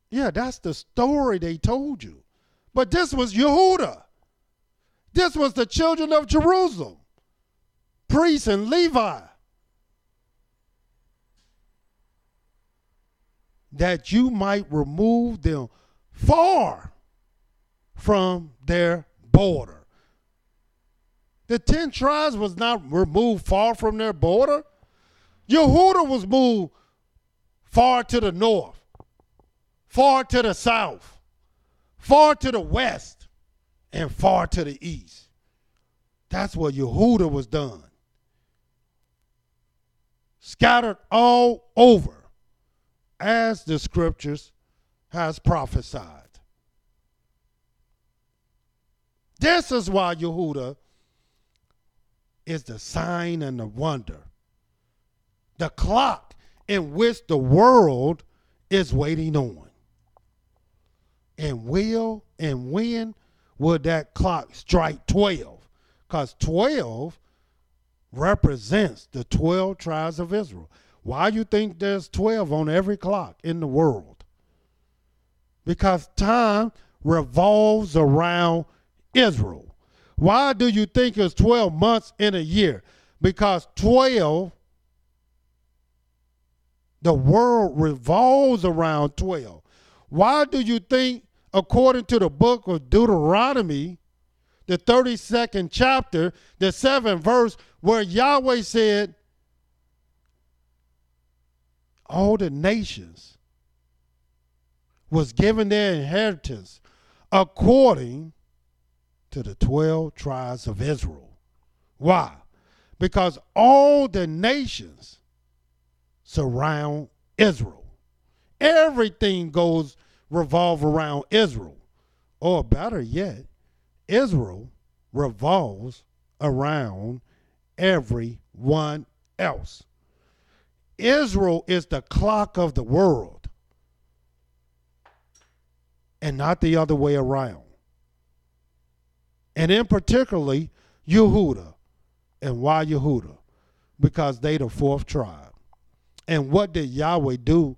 Yeah, that's the story they told you. But this was Yehudah. This was the children of Jerusalem, priests and Levi, that you might remove them far from their border. The 10 tribes was not removed far from their border. Yehudah was moved far to the north, far to the south, far to the west, and far to the east. That's what Yehudah was done. Scattered all over, as the scriptures has prophesied. This is why Yehudah is the sign and the wonder, the clock in which the world is waiting on. And when will that clock strike 12? Because 12 represents the 12 tribes of Israel. Why you think there's 12 on every clock in the world? Because time revolves around Israel. Why do you think it's 12 months in a year? Because 12, the world revolves around 12. Why do you think, according to the book of Deuteronomy, the 32nd chapter, the 7th verse, where Yahweh said, all the nations was given their inheritance according to the 12 tribes of Israel. Why? Because all the nations surround Israel. Everything revolve around Israel. Or better yet, Israel revolves around everyone else. Israel is the clock of the world and not the other way around. And in particularly, Yehudah. And why Yehudah? Because they the 4th tribe. And what did Yahweh do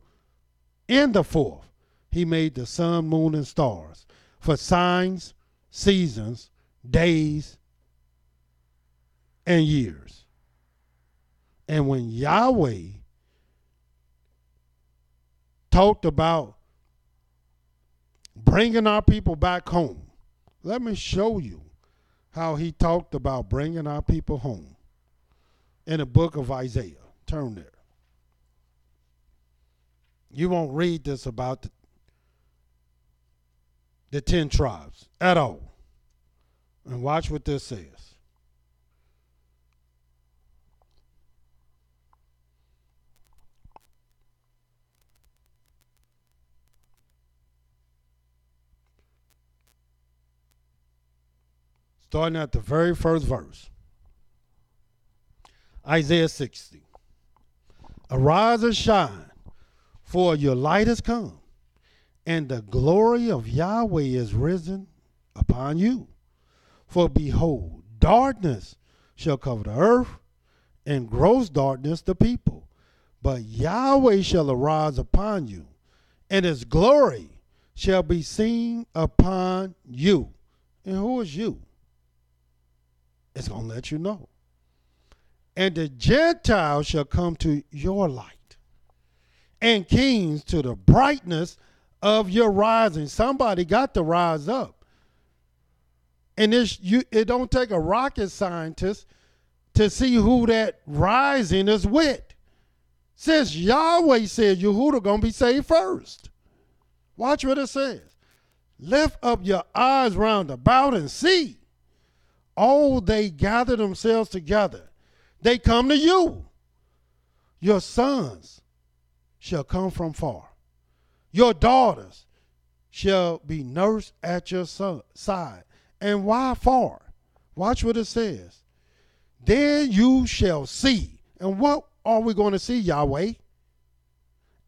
in the 4th? He made the sun, moon, and stars for signs, seasons, days, and years. And when Yahweh talked about bringing our people back home, let me show you how he talked about bringing our people home in the book of Isaiah. Turn there. You won't read this about the 10 tribes at all. And watch what this says. Starting at the very first verse. Isaiah 60. Arise and shine, for your light has come, and the glory of Yahweh is risen upon you. For behold, darkness shall cover the earth, and gross darkness the people. But Yahweh shall arise upon you, and his glory shall be seen upon you. And who is you? It's going to let you know. And the Gentiles shall come to your light, and kings to the brightness of your rising. Somebody got to rise up. And it don't take a rocket scientist to see who that rising is with. Since Yahweh said Yehuda going to be saved first. Watch what it says. Lift up your eyes round about and see. Oh, they gather themselves together. They come to you. Your sons shall come from far. Your daughters shall be nursed at your side. And why far? Watch what it says. Then you shall see. And what are we going to see, Yahweh?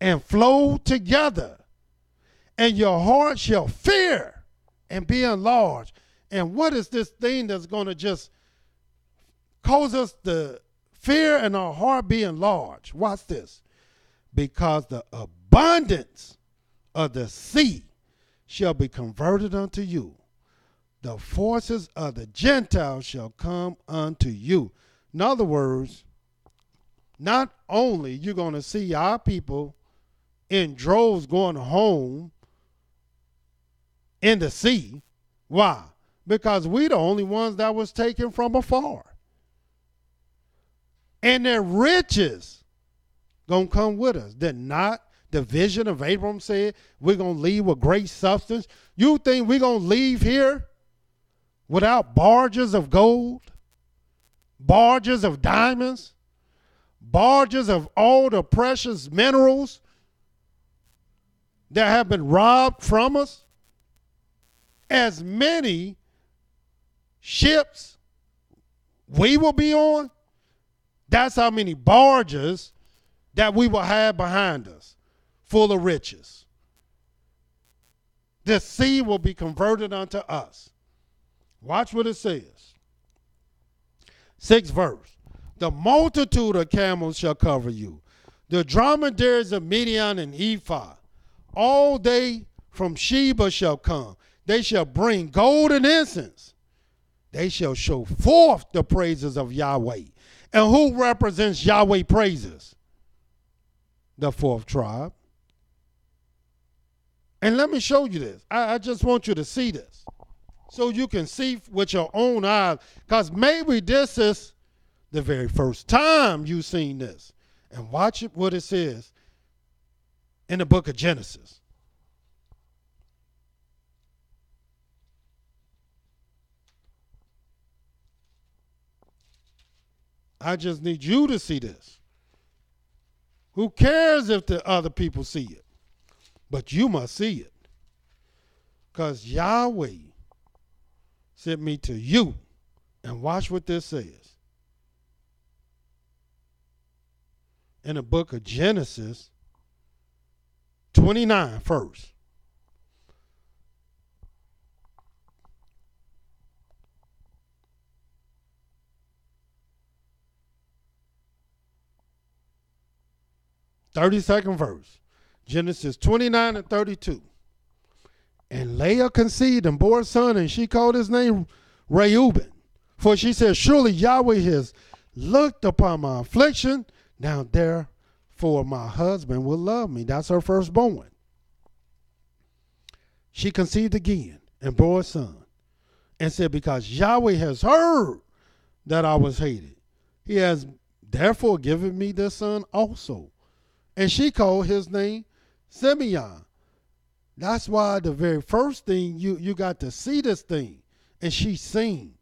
And flow together. And your heart shall fear and be enlarged. And what is this thing that's going to just cause us to fear and our heart be enlarged? Watch this. Because the abundance of the sea shall be converted unto you. The forces of the Gentiles shall come unto you. In other words, not only you're going to see our people in droves going home in the sea. Why? Because we the only ones that was taken from afar. And their riches going to come with us. Did not the vision of Abram said we're going to leave with great substance? You think we're going to leave here without barges of gold, barges of diamonds, barges of all the precious minerals that have been robbed from us? As many ships we will be on, that's how many barges that we will have behind us, full of riches. The sea will be converted unto us. Watch what it says. 6th verse. The multitude of camels shall cover you. The dromedaries of Midian and Ephah. All they from Sheba shall come. They shall bring gold and incense. They shall show forth the praises of Yahweh. And who represents Yahweh praises? The 4th tribe. And let me show you this. I just want you to see this, so you can see with your own eyes. Because maybe this is the very first time you've seen this. And watch it, what it says in the book of Genesis. I just need you to see this. Who cares if the other people see it? But you must see it. Because Yahweh sent me to you. And watch what this says. In the book of Genesis 29 first. (32nd verse). Genesis 29 and 32. And Leah conceived and bore a son, and she called his name Reuben. For she said, surely Yahweh has looked upon my affliction. Now therefore my husband will love me. That's her firstborn. She conceived again and bore a son, and said, because Yahweh has heard that I was hated, he has therefore given me this son also. And she called his name Simeon. That's why the very first thing you got to see this thing. And she seen.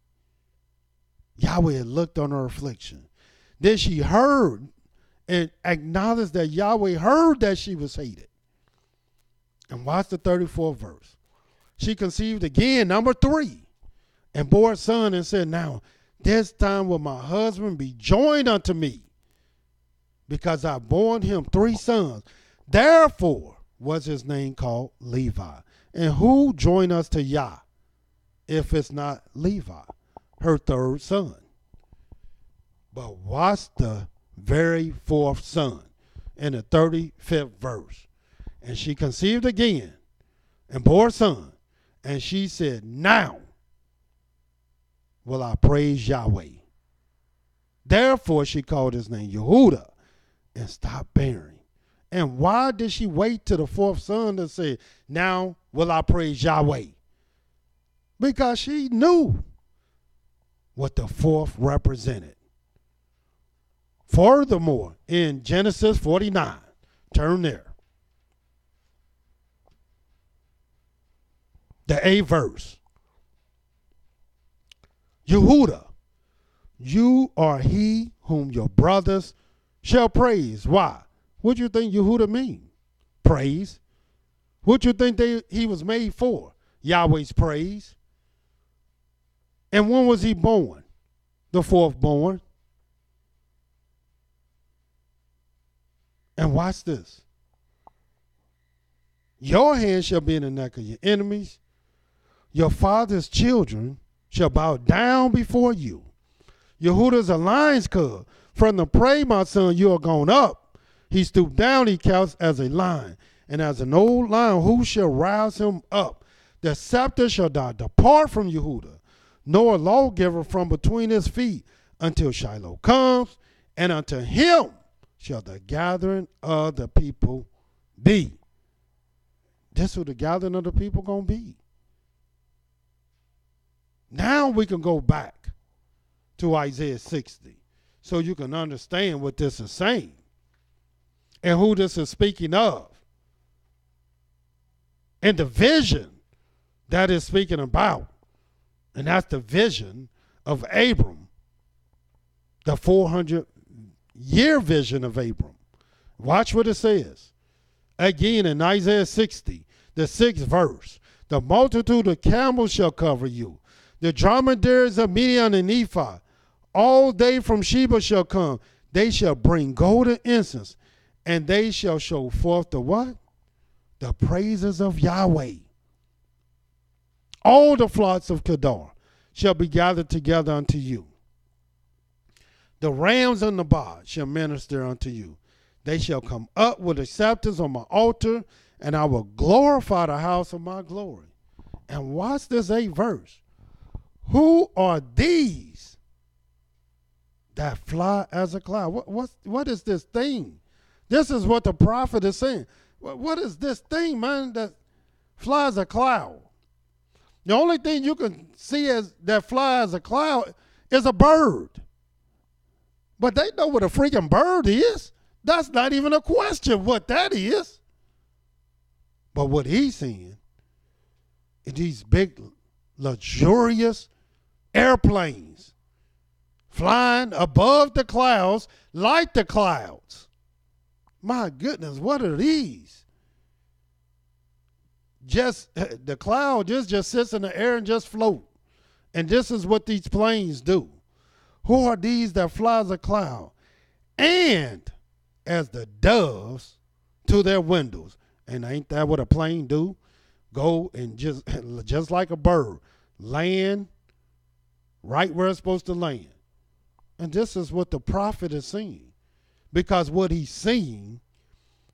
Yahweh had looked on her affliction. Then she heard and acknowledged that Yahweh heard that she was hated. And watch the 34th verse. She conceived again, number 3, and bore a son, and said, now this time will my husband be joined unto me, because I born him 3 sons. Therefore was his name called Levi. And who joined us to Yah if it's not Levi, her 3rd son? But watch the very fourth son in the 35th verse. And she conceived again and bore a son. And she said, now will I praise Yahweh. Therefore she called his name Yehudah and stopped bearing. And why did she wait to the fourth son to say, now will I praise Yahweh? Because she knew what the fourth represented. Furthermore, in Genesis 49, turn there. The 8th verse. Yehudah, you are he whom your brothers shall praise. Why? What do you think Yehudah mean? Praise. What do you think he was made for? Yahweh's praise. And when was he born? The fourth born. And watch this. Your hand shall be in the neck of your enemies. Your father's children shall bow down before you. Yehudah's a lion's cub. From the prey, my son, you are gone up. He stooped down, he couched as a lion. And as an old lion, who shall rouse him up? The scepter shall not depart from Yehudah, nor a lawgiver from between his feet, until Shiloh comes, and unto him shall the gathering of the people be. This is who the gathering of the people going to be. Now we can go back to Isaiah 60 so you can understand what this is saying and who this is speaking of and the vision that is speaking about. And that's the vision of Abram, the 400-year vision of Abram. Watch what it says. Again in Isaiah 60, the 6th verse. The multitude of camels shall cover you. The dromedaries of Midian and Ephah, all they from Sheba shall come. They shall bring golden incense, and they shall show forth the what? The praises of Yahweh. All the flocks of Kedar shall be gathered together unto you. The rams and the bars shall minister unto you. They shall come up with the scepters on my altar, and I will glorify the house of my glory. And watch this 8th verse. Who are these that fly as a cloud? What is this thing? This is what the prophet is saying. What is this thing, man, that flies a cloud? The only thing you can see as that flies a cloud is a bird. But they know what a freaking bird is. That's not even a question what that is. But what he's seeing is these big, luxurious airplanes flying above the clouds like the clouds. My goodness, what are these? Just the cloud just sits in the air and just float. And this is what these planes do. Who are these that flies a cloud? And as the doves to their windows. And ain't that what a plane do? Go and just like a bird, land right where it's supposed to land. And this is what the prophet is seeing. Because what he's seeing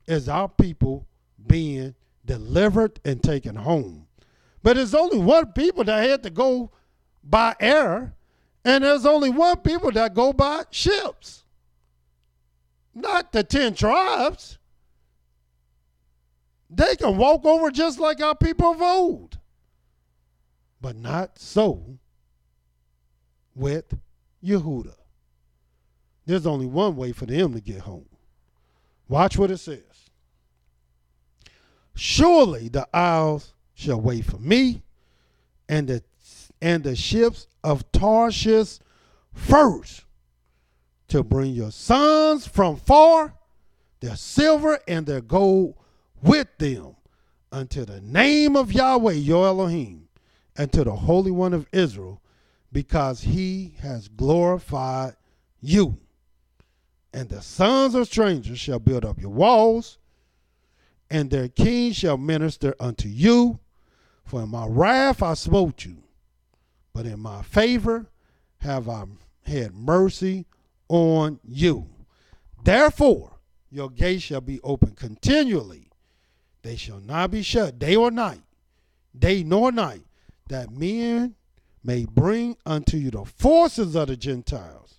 is our people being delivered and taken home. But there's only one people that had to go by air, and there's only one people that go by ships. Not the 10 tribes. They can walk over just like our people of old. But not so with Yehudah. There's only one way for them to get home. Watch what it says. Surely the isles shall wait for me, and the ships of Tarshish first, to bring your sons from far, their silver and their gold with them, unto the name of Yahweh your Elohim, and to the Holy One of Israel, because he has glorified you. And the sons of strangers shall build up your walls, and their kings shall minister unto you. For in my wrath I smote you, but in my favor have I had mercy on you. Therefore, your gates shall be open continually. They shall not be shut day or night, day nor night, that men may bring unto you the forces of the Gentiles,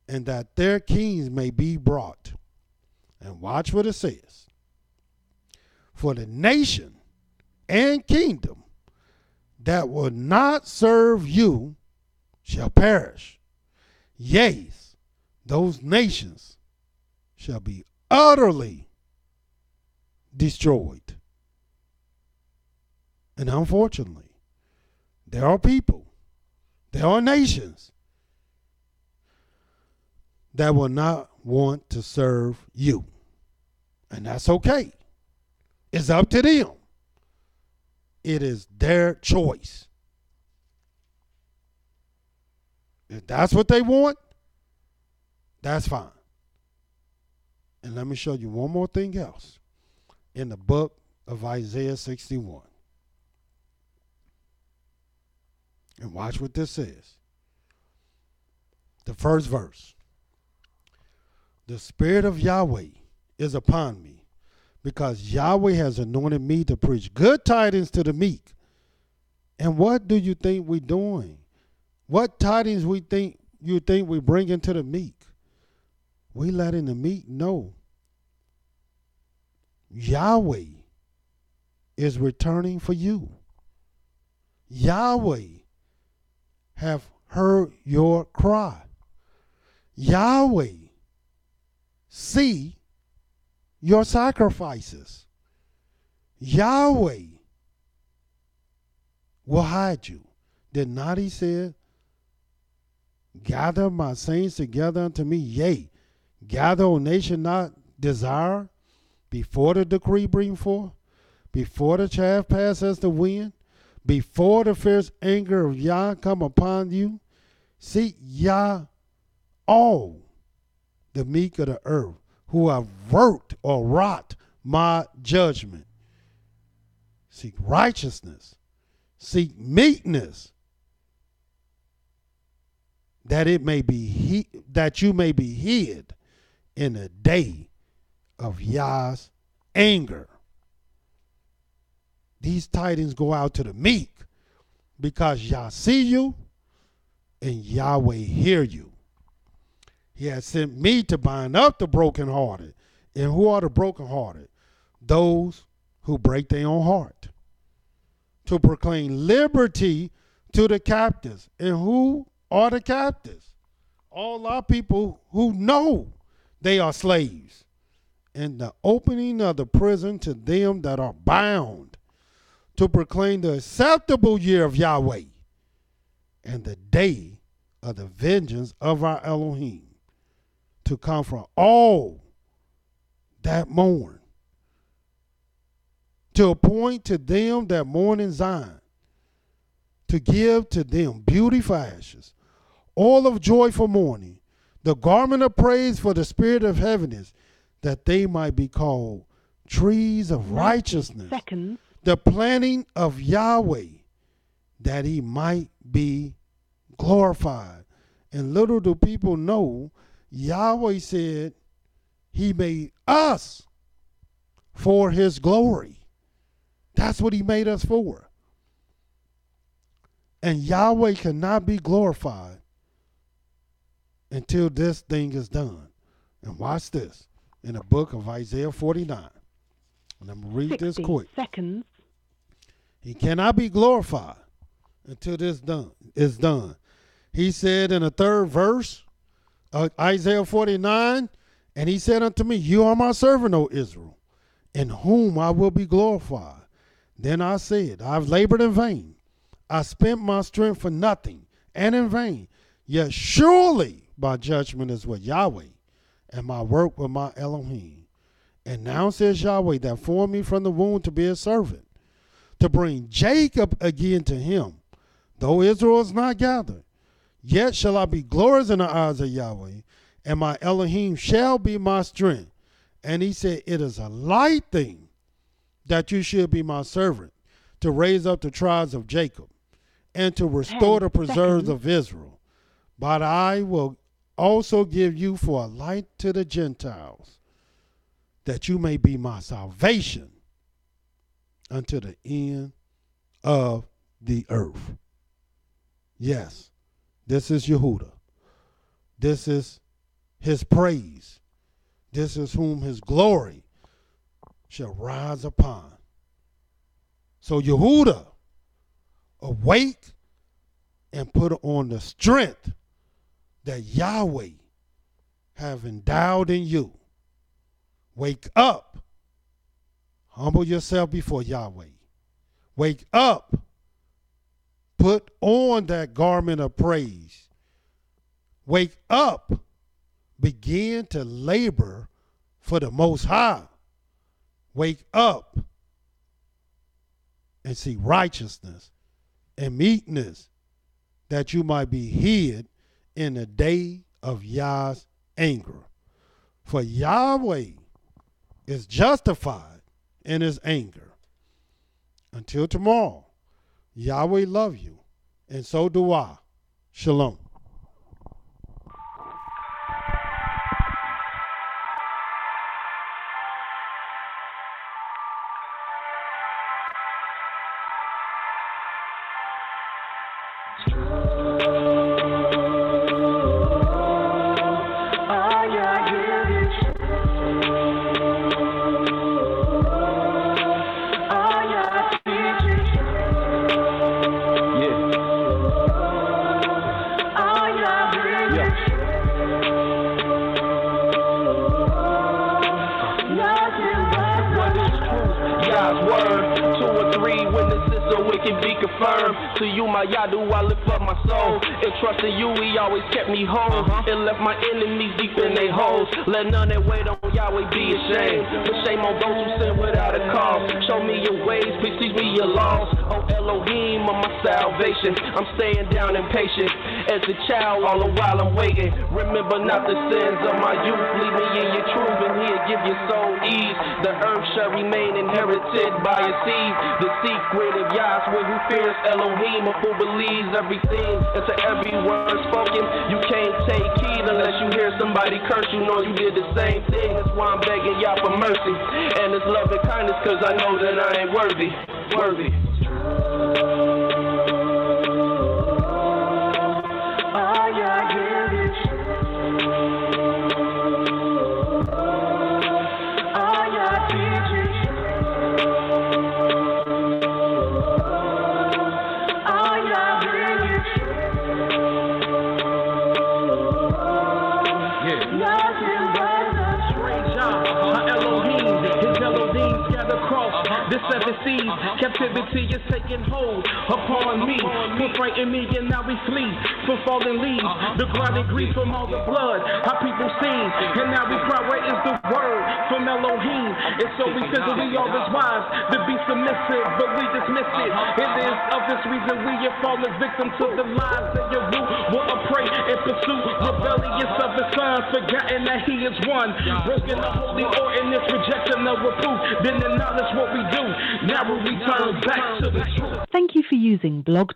and that their kings may be brought. And watch what it says. For the nation and kingdom that will not serve you shall perish. Yea, those nations shall be utterly destroyed. And unfortunately, there are people, there are nations that will not want to serve you. And that's okay. It's up to them. It is their choice. If that's what they want, that's fine. And let me show you one more thing else in the book of Isaiah 61. And watch what this says. The first verse. The Spirit of Yahweh is upon me, because Yahweh has anointed me to preach good tidings to the meek. And what do you think we're doing? What tidings you think we bringing to the meek? We letting the meek know Yahweh is returning for you. Yahweh have heard your cry. Yahweh see your sacrifices. Yahweh will hide you. Did not he say, gather my saints together unto me, yea, gather, O nation not desire, before the decree bring forth, before the chaff pass as the wind, before the fierce anger of Yah come upon you. Seek Yah all the meek of the earth, who have worked or wrought my judgment. Seek righteousness, seek meekness, that it may be that you may be hid in the day of Yah's anger. These tidings go out to the meek, because Yah see you and Yahweh hear you. He has sent me to bind up the brokenhearted. And who are the brokenhearted? Those who break their own heart. To proclaim liberty to the captives. And who are the captives? All our people who know they are slaves. And the opening of the prison to them that are bound. To proclaim the acceptable year of Yahweh. And the day of the vengeance of our Elohim. To comfort all that mourn, to appoint to them that mourn in Zion, to give to them beauty for ashes, oil of joy for mourning, the garment of praise for the spirit of heaviness, that they might be called trees of righteousness, the planting of Yahweh, that he might be glorified. And little do people know, Yahweh said he made us for his glory. That's what he made us for. And Yahweh cannot be glorified until this thing is done. And watch this in the book of Isaiah 49. And I'm going to read this quick. Seconds. He cannot be glorified until this is done. He said in the third verse, Isaiah 49, and he said unto me, you are my servant, O Israel, in whom I will be glorified. Then I said, I've labored in vain. I spent my strength for nothing and in vain. Yet surely my judgment is with Yahweh, and my work with my Elohim. And now says Yahweh, that formed me from the womb to be a servant, to bring Jacob again to him, though Israel is not gathered. Yet shall I be glorious in the eyes of Yahweh, and my Elohim shall be my strength. And he said, it is a light thing that you should be my servant, to raise up the tribes of Jacob, and to restore the preserves of Israel. But I will also give you for a light to the Gentiles, that you may be my salvation unto the end of the earth. Yes, this is Yehudah. This is his praise. This is whom his glory shall rise upon. So Yehudah, awake and put on the strength that Yahweh have endowed in you. Wake up. Humble yourself before Yahweh. Wake up. Put on that garment of praise. Wake up. Begin to labor for the Most High. Wake up and see righteousness and meekness, that you might be hid in the day of Yah's anger. For Yahweh is justified in his anger. Until tomorrow, Yahweh love you, and so do I. Shalom. To you, my Yadu, I lift up my soul. And trusting you, he always kept me whole. And left my enemies deep in their holes. Let none that wait on Yahweh be ashamed. But shame on those who sin without a cause. Show me your ways, please teach me your laws. Oh Elohim of my salvation, I'm staying down impatient. As a child, all the while I'm waiting. Remember not the sins of my youth. Lead me in your truth, and he'll give your soul ease. The earth shall remain inherited by your seed. The secret of Yahweh who fears Elohim, of who believes everything. And to every word spoken, you can't take heed unless you hear somebody curse you. Know you did the same thing. That's why I'm begging Yah for mercy and His love and kindness, cause I know that I ain't worthy. The seven seas, captivity is taking hold upon me. For frighten me and now we flee from fallen leaves. The ground and grief from all the blood, how people sing. And now we cry, where is the word from Elohim? And so we figure we are His wives to be submissive, but we dismiss it. It is of this reason we have fallen victim to the lies that your root will pray and pursue. Rebellious of the Son, forgotten that He is one. Broken the holy ordinance, rejection of reproof. Then acknowledge what we do. Now we return back to the truth. Thank you for using Blog